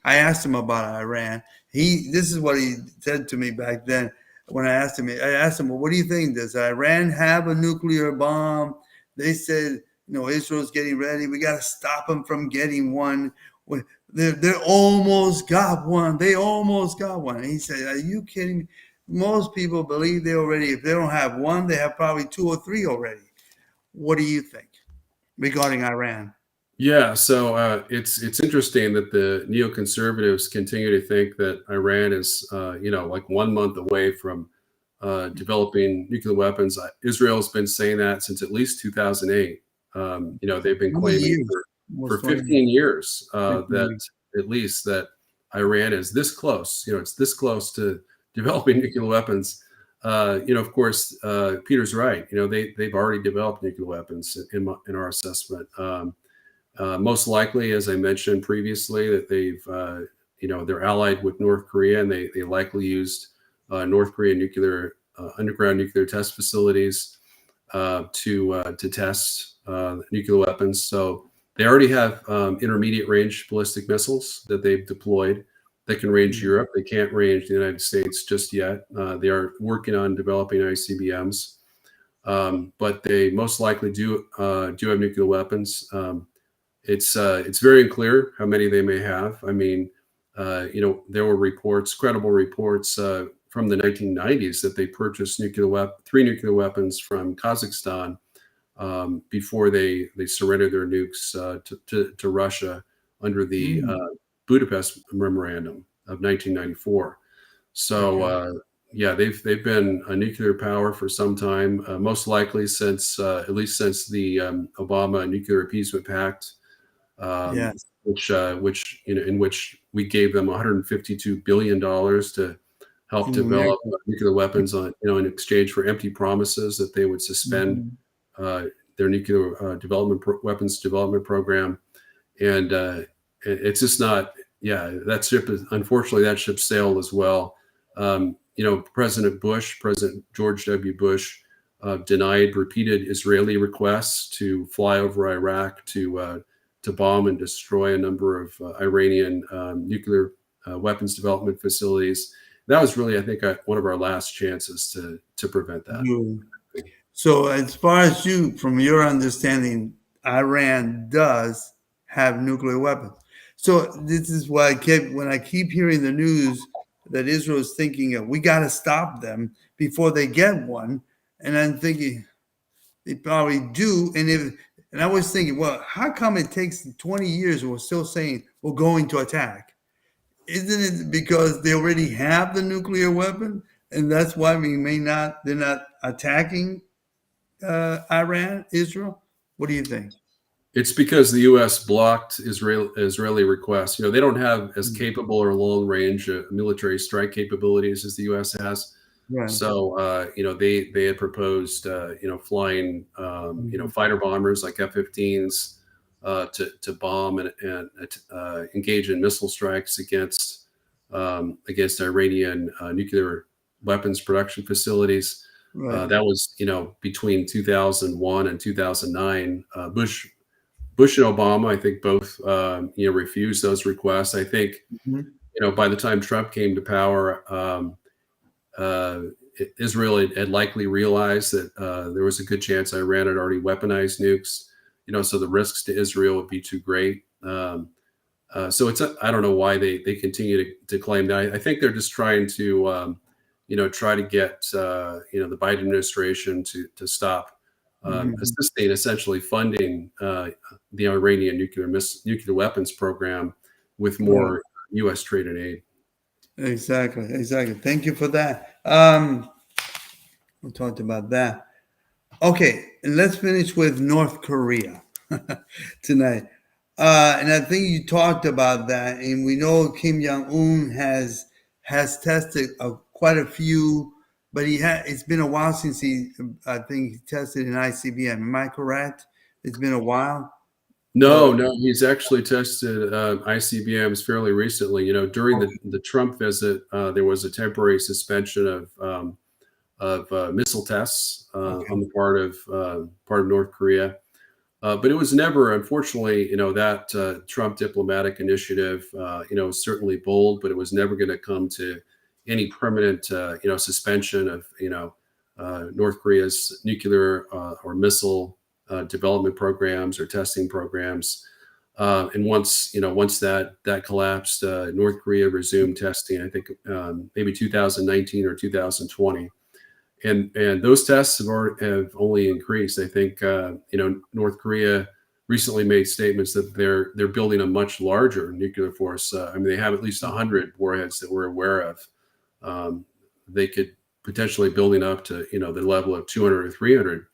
I asked him about Iran. This is what he said to me back then when I asked him, well, what do you think? Does Iran have a nuclear bomb? They said, Israel's getting ready. We got to stop them from getting one. They almost got one. They almost got one. And he said, are you kidding me? Most people believe if they don't have one, they have probably 2 or 3 already. What do you think regarding Iran? Yeah, so it's interesting that the neoconservatives continue to think that Iran is, like 1 month away from developing nuclear weapons. Israel's been saying that since at least 2008. They've been claiming for 15 years that at least that Iran is this close. It's this close to developing nuclear weapons. Of course, Peter's right. They've already developed nuclear weapons in our assessment. Most likely, as I mentioned previously, that they're allied with North Korea, and they likely used North Korean underground nuclear test facilities. to test nuclear weapons. So they already have intermediate range ballistic missiles that they've deployed that can range Europe. They can't range the United States just yet. They are working on developing ICBMs, but they most likely do have nuclear weapons. It's very unclear how many they may have. I mean, there were reports, credible reports from the 1990s that they purchased 3 nuclear weapons from Kazakhstan before they surrendered their nukes to Russia under the Budapest Memorandum of 1994. So yeah, they've been a nuclear power for some time, most likely since at least since the Obama Nuclear Appeasement Pact, Yes. which in which we gave them $152 billion to help develop nuclear weapons in exchange for empty promises that they would suspend their nuclear weapons development program. And it's just not, unfortunately, that ship sailed as well. President George W. Bush denied repeated Israeli requests to fly over Iraq to bomb and destroy a number of Iranian nuclear weapons development facilities. That was really, I think, one of our last chances to prevent that. So, as far as from your understanding, Iran does have nuclear weapons. So this is why when I keep hearing the news that Israel is thinking we got to stop them before they get one, and I'm thinking they probably do. And I was thinking, well, how come it takes 20 years and we're still saying we're going to attack? Isn't it because they already have the nuclear weapon, and that's why they're not attacking Israel? What do you think? It's because the U.S. blocked Israeli requests. They don't have as capable or long-range military strike capabilities as the U.S. has. Right. So, they had proposed, flying, fighter bombers like F-15s to bomb and engage in missile strikes against Iranian nuclear weapons production facilities. Right. That was, between 2001 and 2009. Bush and Obama, I think, both refused those requests. I think, by the time Trump came to power, Israel had likely realized that there was a good chance Iran had already weaponized nukes. So the risks to Israel would be too great. So I don't know why they continue to claim that. I think they're just trying to try to get the Biden administration to stop assisting, essentially funding the Iranian nuclear weapons program with more U.S. trade and aid. Exactly. Thank you for that. We talked about that. Okay, and let's finish with North Korea tonight. And I think you talked about that, and we know Kim Jong-un has tested quite a few, but it's been a while since I think he tested an ICBM. Am I correct? It's been a while. No, he's actually tested ICBMs fairly recently. During the Trump visit, there was a temporary suspension of missile tests on the part of North Korea. But it was never, unfortunately, that Trump diplomatic initiative, was certainly bold, but it was never going to come to any permanent, suspension of, North Korea's nuclear or missile development programs or testing programs. And once that collapsed, North Korea resumed testing, I think maybe 2019 or 2020. And those tests have only increased. I think North Korea recently made statements that they're building a much larger nuclear force. They have at least 100 warheads that we're aware of. They could potentially building up to the level of 200 or 300.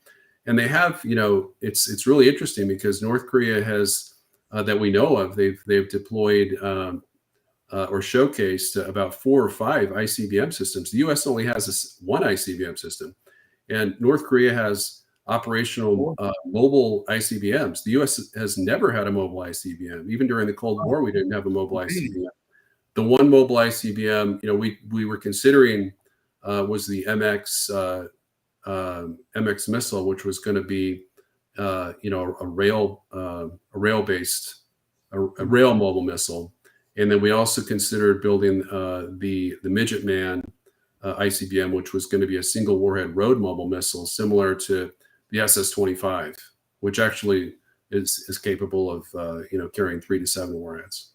And they have it's really interesting because North Korea has that we know of they've deployed or showcased about 4 or 5 ICBM systems. The U.S. only has one ICBM system, and North Korea has operational mobile ICBMs. The U.S. has never had a mobile ICBM. Even during the Cold War, we didn't have a mobile ICBM. The one mobile ICBM, we were considering was the MX MX missile, which was going to be, a rail-based, a rail mobile missile. And then we also considered building the Midget Man ICBM, which was going to be a single warhead road mobile missile, similar to the SS-25, which actually is capable of carrying 3 to 7 warheads.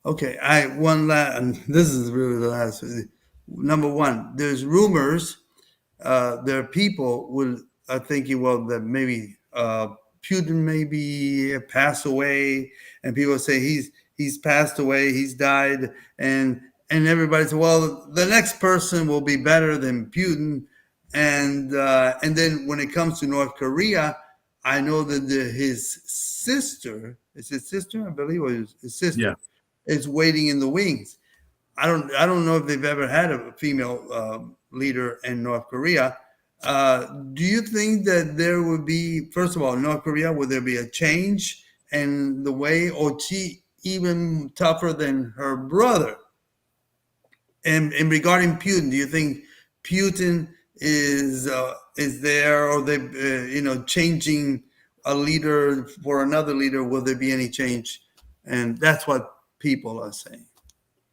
Okay, one last, and this is really the last. Number one, there's rumors. There are people are thinking, well, that maybe Putin maybe passed away, and people say he's passed away, he's died, and everybody said, well, the next person will be better than Putin, and then when it comes to North Korea, I know that his sister, is his sister, I believe, or his sister, Yeah. is waiting in the wings. I don't know if they've ever had a female leader in North Korea. Do you think that there would be, first of all, North Korea, would there be a change in the way, or she even tougher than her brother? And regarding Putin, do you think Putin is there, or they changing a leader for another leader? Will there be any change? And that's what people are saying.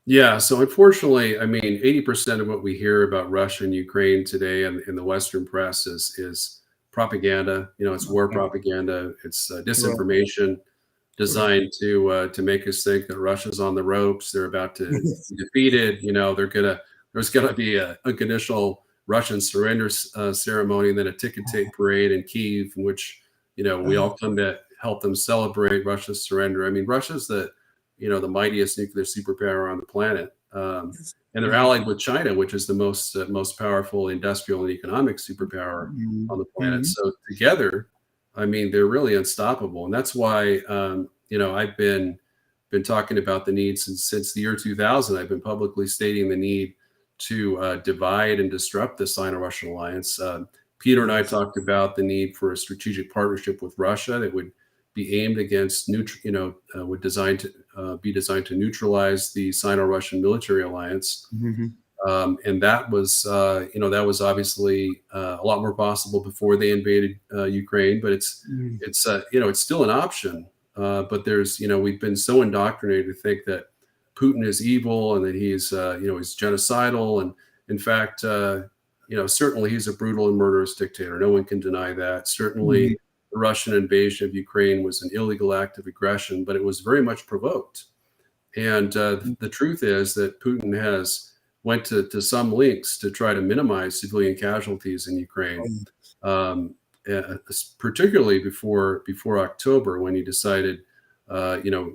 Yeah, so unfortunately, I mean, 80% of what we hear about Russia and Ukraine today in the Western press is propaganda. It's war propaganda. It's disinformation designed to make us think that Russia's on the ropes. They're about to be defeated. There's gonna be an unconditional Russian surrender ceremony, and then a ticket tape parade in Kyiv, in which we all come to help them celebrate Russia's surrender. I mean, Russia's the mightiest nuclear superpower on the planet, and they're allied with China, which is the most powerful industrial and economic superpower on the planet. So together, I mean, they're really unstoppable, and that's why I've been talking about the need since the year 2000. I've been publicly stating the need to divide and disrupt the Sino-Russian alliance. Peter and I talked about the need for a strategic partnership with Russia that would be aimed against be designed to neutralize the Sino-Russian military alliance, and that was obviously a lot more possible before they invaded Ukraine, but it's still an option. But we've been so indoctrinated to think that Putin is evil and that he's genocidal, and in fact, certainly he's a brutal and murderous dictator. No one can deny that. Certainly. The Russian invasion of Ukraine was an illegal act of aggression, but it was very much provoked. And the truth is that Putin has went to some lengths to try to minimize civilian casualties in Ukraine, particularly before October, when he decided,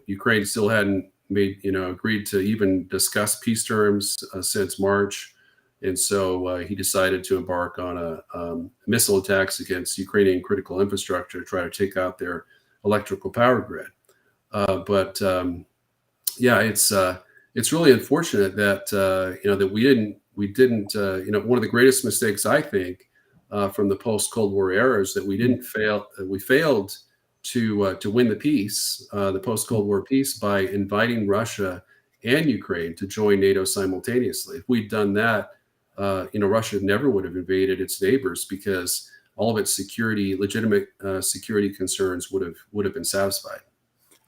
Ukraine still hadn't agreed to even discuss peace terms since March. And so he decided to embark on missile attacks against Ukrainian critical infrastructure to try to take out their electrical power grid. It's really unfortunate that that we didn't one of the greatest mistakes, I think, from the post-Cold War era is that we failed to win the peace, the post-Cold War peace, by inviting Russia and Ukraine to join NATO simultaneously. If we'd done that, Russia never would have invaded its neighbors, because all of its legitimate security concerns would have been satisfied.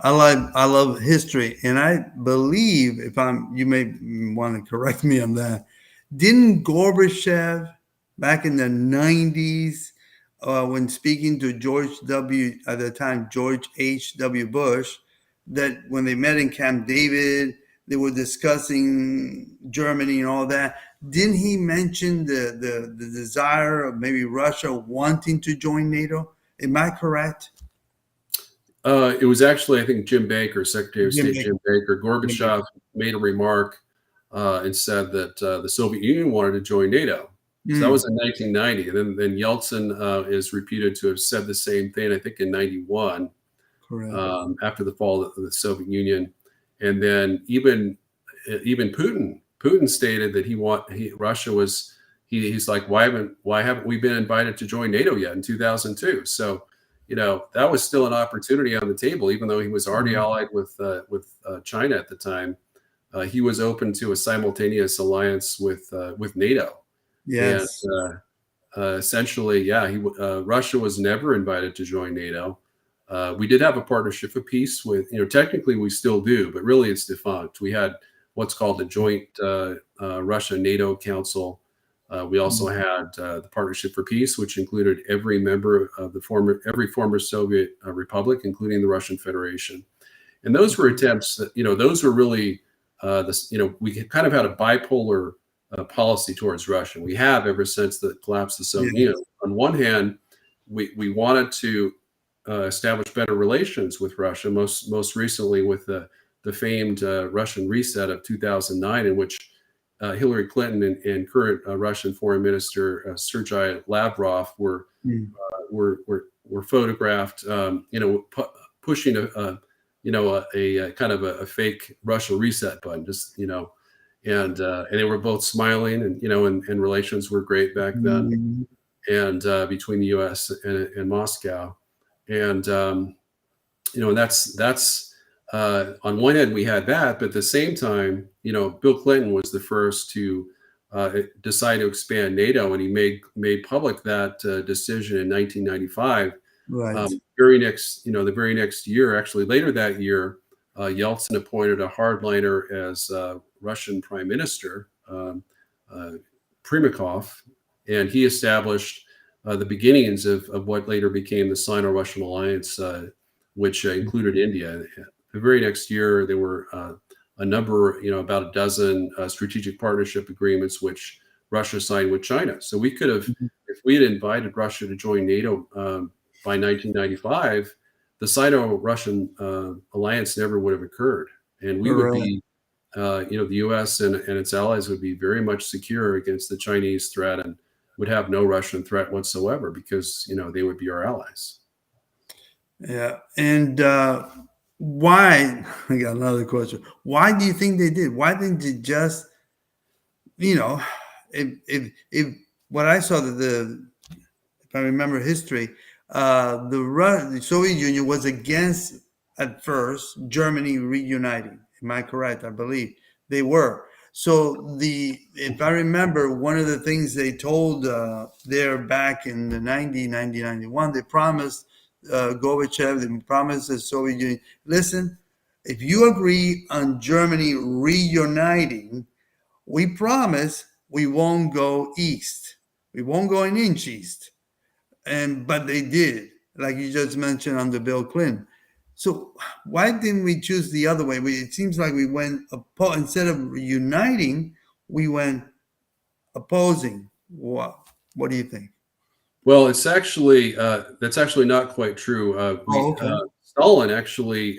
I love history, and I believe, you may want to correct me on that, didn't Gorbachev back in the 90s, when speaking to at the time George H.W. Bush, that when they met in Camp David, they were discussing Germany and all that. Didn't he mention the desire of maybe Russia wanting to join NATO? Am I correct? It was actually, I think, Secretary of State Jim Baker. Gorbachev made a remark and said that the Soviet Union wanted to join NATO. So that was in 1990. And then Yeltsin is reputed to have said the same thing, I think, in 91, after the fall of the Soviet Union. And then even Putin stated that Russia was, he's like, why haven't we been invited to join NATO yet in 2002? So, that was still an opportunity on the table, even though he was already allied with China at the time. He was open to a simultaneous alliance with NATO. Yes. essentially, yeah, Russia was never invited to join NATO. We did have a partnership for peace with, technically we still do, but really it's defunct. We had what's called the Joint Russia-NATO Council. We also had the Partnership for Peace, which included every member of every former Soviet republic, including the Russian Federation. And those were attempts that, those were really, we kind of had a bipolar policy towards Russia. We have ever since the collapse of the Soviet Union. On one hand, we wanted to establish better relations with Russia, most recently with the famed Russian reset of 2009, in which Hillary Clinton and current Russian Foreign Minister Sergei Lavrov were photographed, pushing a kind of a fake Russia reset button, and they were both smiling, and relations were great back then, and between the U.S. and Moscow, and and that's on one end we had that, but at the same time, Bill Clinton was the first to decide to expand NATO, and he made public that decision in 1995. Right. The very next year, actually later that year, Yeltsin appointed a hardliner as Russian Prime Minister, Primakov, and he established the beginnings of what later became the Sino-Russian alliance, which included India. The very next year, there were a number, about a dozen strategic partnership agreements which Russia signed with China. So we could have, if we had invited Russia to join NATO by 1995, the Sino-Russian alliance never would have occurred, and we would be, the U.S. and its allies would be very much secure against the Chinese threat and would have no Russian threat whatsoever because they would be our allies. Yeah, and why? I got another question. Why do you think they did? Why didn't they just, if what I saw if I remember history, the Soviet Union was against at first Germany reuniting. Am I correct? I believe they were. So if I remember, one of the things they told there back in the 91, they promised Gorbachev, they promised the Soviet Union, listen, if you agree on Germany reuniting, we promise we won't go east. We won't go an inch east. But they did, like you just mentioned under Bill Clinton. So why didn't we choose the other way? It seems like we went instead of uniting, we went opposing. What do you think? Well, it's actually that's actually not quite true. Stalin actually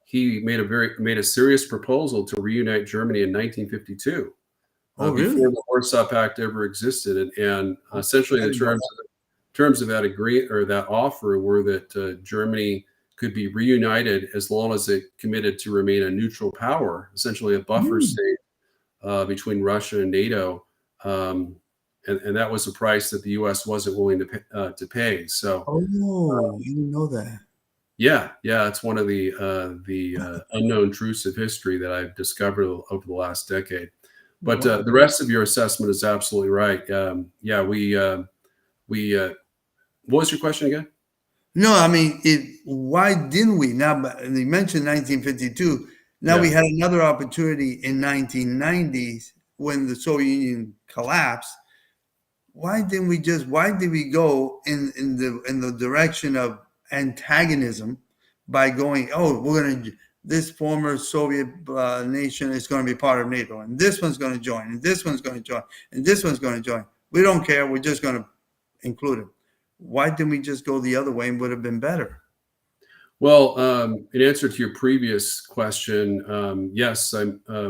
he made a serious proposal to reunite Germany in 1952. Really? Before the Warsaw Pact ever existed, and essentially the terms of that that offer were that Germany could be reunited as long as it committed to remain a neutral power, essentially a buffer state between Russia and NATO, and that was a price that the U.S. wasn't willing to pay. So, I didn't know that. Yeah, it's one of the unknown truths of history that I've discovered over the last decade. But the rest of your assessment is absolutely right. What was your question again? No, I mean, why didn't we? Now, they mentioned 1952. Now we had another opportunity in 1990s when the Soviet Union collapsed. Why did we go in the direction of antagonism by going, this former Soviet nation is going to be part of NATO, and this one's going to join, and this one's going to join, and this one's going to join. We don't care. We're just going to include it. Why didn't we just go the other way and would have been better? Well, in answer to your previous question, yes,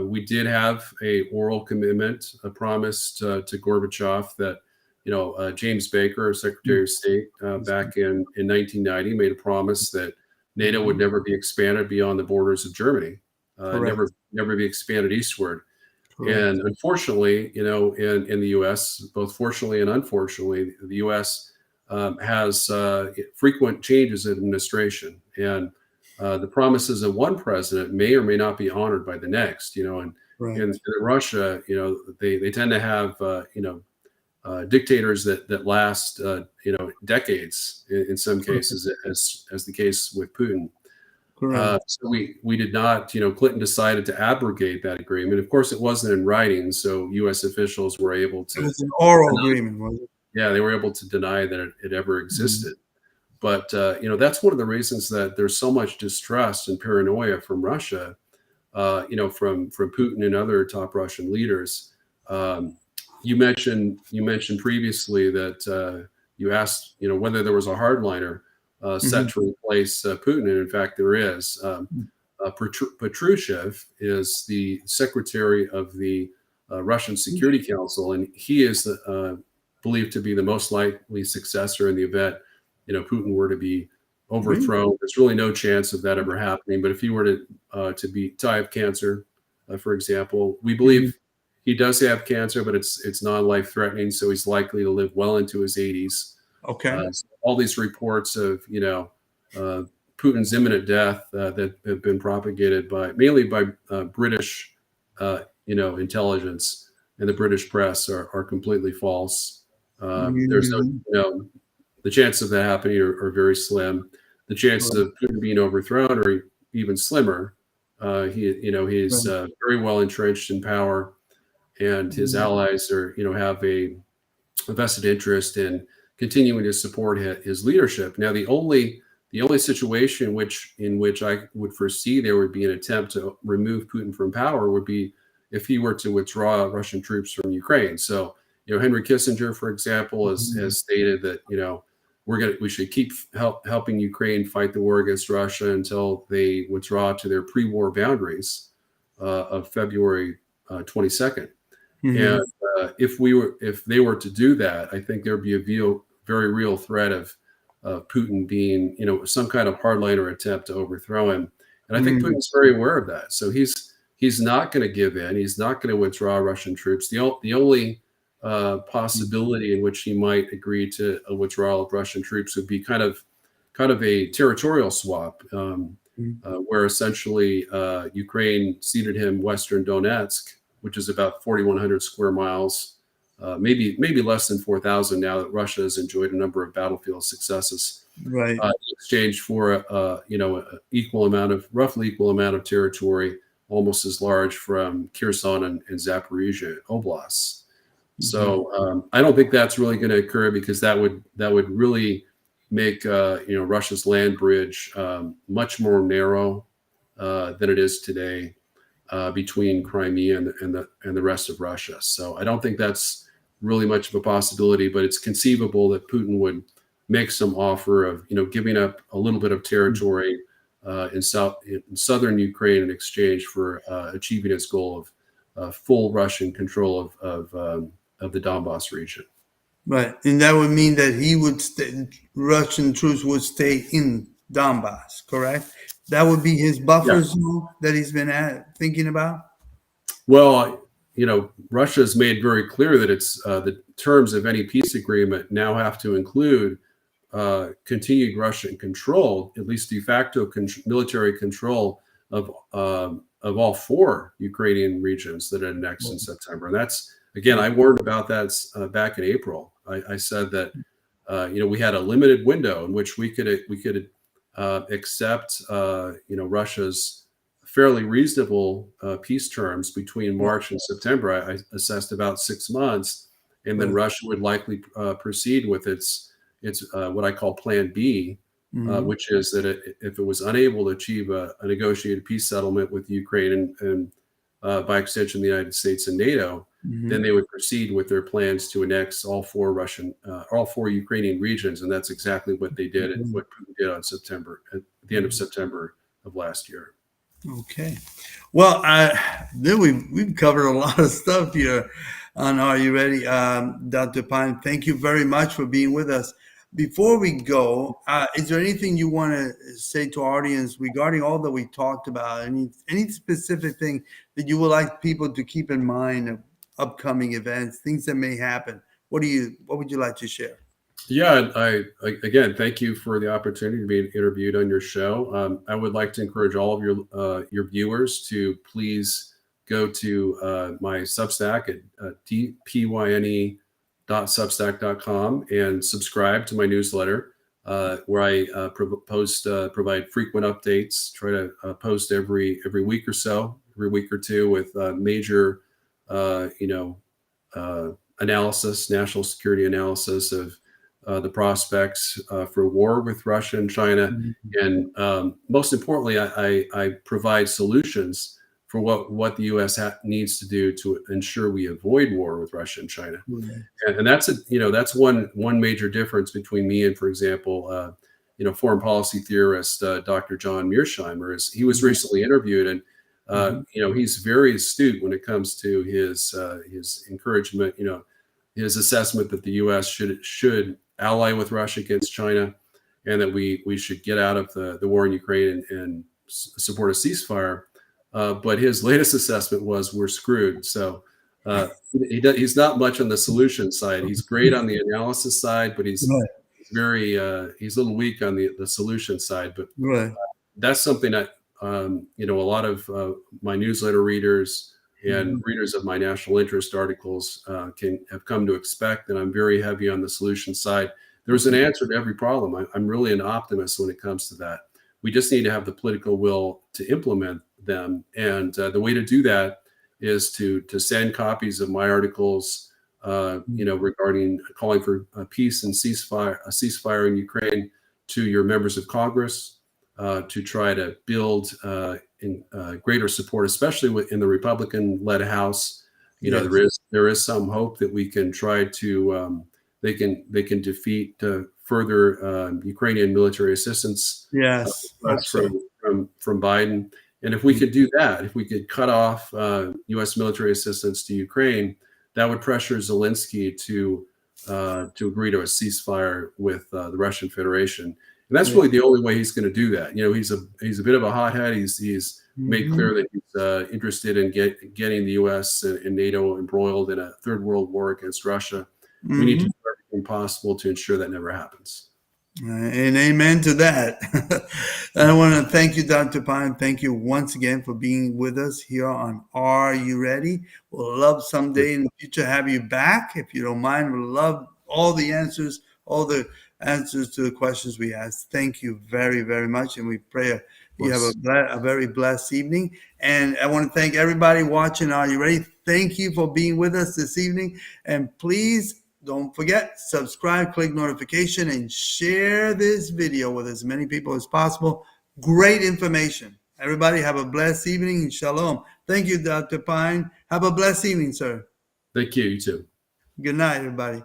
we did have a oral commitment, a promise to Gorbachev that, James Baker, Secretary of State, back in 1990, made a promise that NATO would never be expanded beyond the borders of Germany, never be expanded eastward. Correct. And unfortunately, in the U.S., both fortunately and unfortunately, the U.S. Has frequent changes in administration, and the promises of one president may or may not be honored by the next. And in Russia, they tend to have dictators that last decades in some cases, as the case with Putin. So we did not, Clinton decided to abrogate that agreement. Of course, it wasn't in writing, so U.S. officials were able to. It was an oral agreement, was it? Yeah, they were able to deny that it ever existed. Mm-hmm. But that's one of the reasons that there's so much distrust and paranoia from Russia, from Putin and other top Russian leaders. You mentioned previously that you asked, whether there was a hardliner set to replace Putin, and in fact there is. Patrushev is the secretary of the Russian Security Council, and he is believed to be the most likely successor in the event Putin were to be overthrown. There's really no chance of that ever happening. But if he were to die of cancer, for example, we believe he does have cancer, but it's non-life threatening, so he's likely to live well into his 80s. Okay. So all these reports of Putin's imminent death that have been propagated mainly by British intelligence and the British press are completely false. There's no the chances of that happening are very slim. The chances of Putin being overthrown are even slimmer. He's very well entrenched in power, and his allies have a vested interest in continuing to support his leadership. Now, the only situation in which I would foresee there would be an attempt to remove Putin from power would be if he were to withdraw Russian troops from Ukraine. So, Henry Kissinger, for example, has stated that we should keep helping Ukraine fight the war against Russia until they withdraw to their pre-war boundaries of February 22nd. And if they were to do that, I think there'd be a very real threat of Putin being, some kind of hardliner attempt to overthrow him. And I think Putin's very aware of that. So he's not going to give in. He's not going to withdraw Russian troops. The only possibility in which he might agree to a withdrawal of Russian troops would be kind of a territorial swap, where essentially Ukraine ceded him Western Donetsk, which is about 4,100 square miles, maybe less than 4,000 now that Russia has enjoyed a number of battlefield successes. Right. In exchange for roughly equal amount of territory, almost as large from Kherson and Zaporizhia oblasts. So I don't think that's really going to occur, because that would really make Russia's land bridge much more narrow than it is today between Crimea and the rest of Russia. So I don't think that's really much of a possibility, but it's conceivable that Putin would make some offer of giving up a little bit of territory in southern Ukraine in exchange for achieving its goal of full Russian control of the Donbass region. Right, and that would mean that Russian troops would stay in Donbass, correct? That would be his buffer zone that he's been thinking about? Well, Russia has made very clear that it's the terms of any peace agreement now have to include continued Russian control, at least de facto military control of all 4 Ukrainian regions that it annexed in September. And that's, again, I warned about that back in April. I said that we had a limited window in which we could accept Russia's fairly reasonable peace terms between March and September. I assessed about 6 months, and then Russia would likely proceed with its what I call Plan B, which is that if it was unable to achieve a negotiated peace settlement with Ukraine and by extension the United States and NATO, then they would proceed with their plans to annex all 4 Ukrainian regions, and that's exactly what they did and what Putin did at the end of September of last year. Okay, well, then we've covered a lot of stuff here on Are You Ready, Dr. PYNE. Thank you very much for being with us. Before we go, is there anything you want to say to our audience regarding all that we talked about? Any specific thing that you would like people to keep in mind of upcoming events, things that may happen? What would you like to share? Yeah, I again, thank you for the opportunity to be interviewed on your show. I would like to encourage all of your viewers to please go to my Substack at pyne.com/. provide and subscribe to my newsletter, where I provide frequent updates. Try to post every week or so, every week or two, with major, analysis, national security analysis of the prospects for war with Russia and China, and most importantly, I provide solutions for what the U.S. needs to do to ensure we avoid war with Russia and China. And that's that's one major difference between me and, for example, foreign policy theorist Dr. John Mearsheimer. Is he was recently interviewed, and he's very astute when it comes to his encouragement, his assessment that the U.S. should ally with Russia against China, and that we should get out of the war in Ukraine and support a ceasefire. But his latest assessment was we're screwed. So he's not much on the solution side. He's great on the analysis side, but he's very he's a little weak on the solution side. But that's something that a lot of my newsletter readers and readers of my national interest articles have come to expect. And I'm very heavy on the solution side. There's an answer to every problem. I'm really an optimist when it comes to that. We just need to have the political will to implement them. And the way to do that is to send copies of my articles, regarding calling for peace and a ceasefire in Ukraine, to your members of Congress, to try to build greater support, especially in the Republican-led House. There is some hope that we can try to they can defeat further Ukrainian military assistance. From Biden. And if we could do that, if we could cut off U.S. military assistance to Ukraine, that would pressure Zelensky to agree to a ceasefire with the Russian Federation. And that's really the only way he's going to do that. He's a bit of a hothead. He's made clear that he's interested in getting the U.S. and NATO embroiled in a third world war against Russia. We need to do everything possible to ensure that never happens. And amen to that. I want to thank you, Dr. PYNE. Thank you once again for being with us here on Are You Ready? We'll love someday in the future have you back. If you don't mind, we'll love all the answers to the questions we asked. Thank you very, very much. And we pray you have a very blessed evening. And I want to thank everybody watching Are You Ready? Thank you for being with us this evening. And please, don't forget, subscribe, click notification, and share this video with as many people as possible. Great information. Everybody have a blessed evening. Shalom. Thank you, Dr. PYNE. Have a blessed evening, sir. Thank you. You too. Good night, everybody.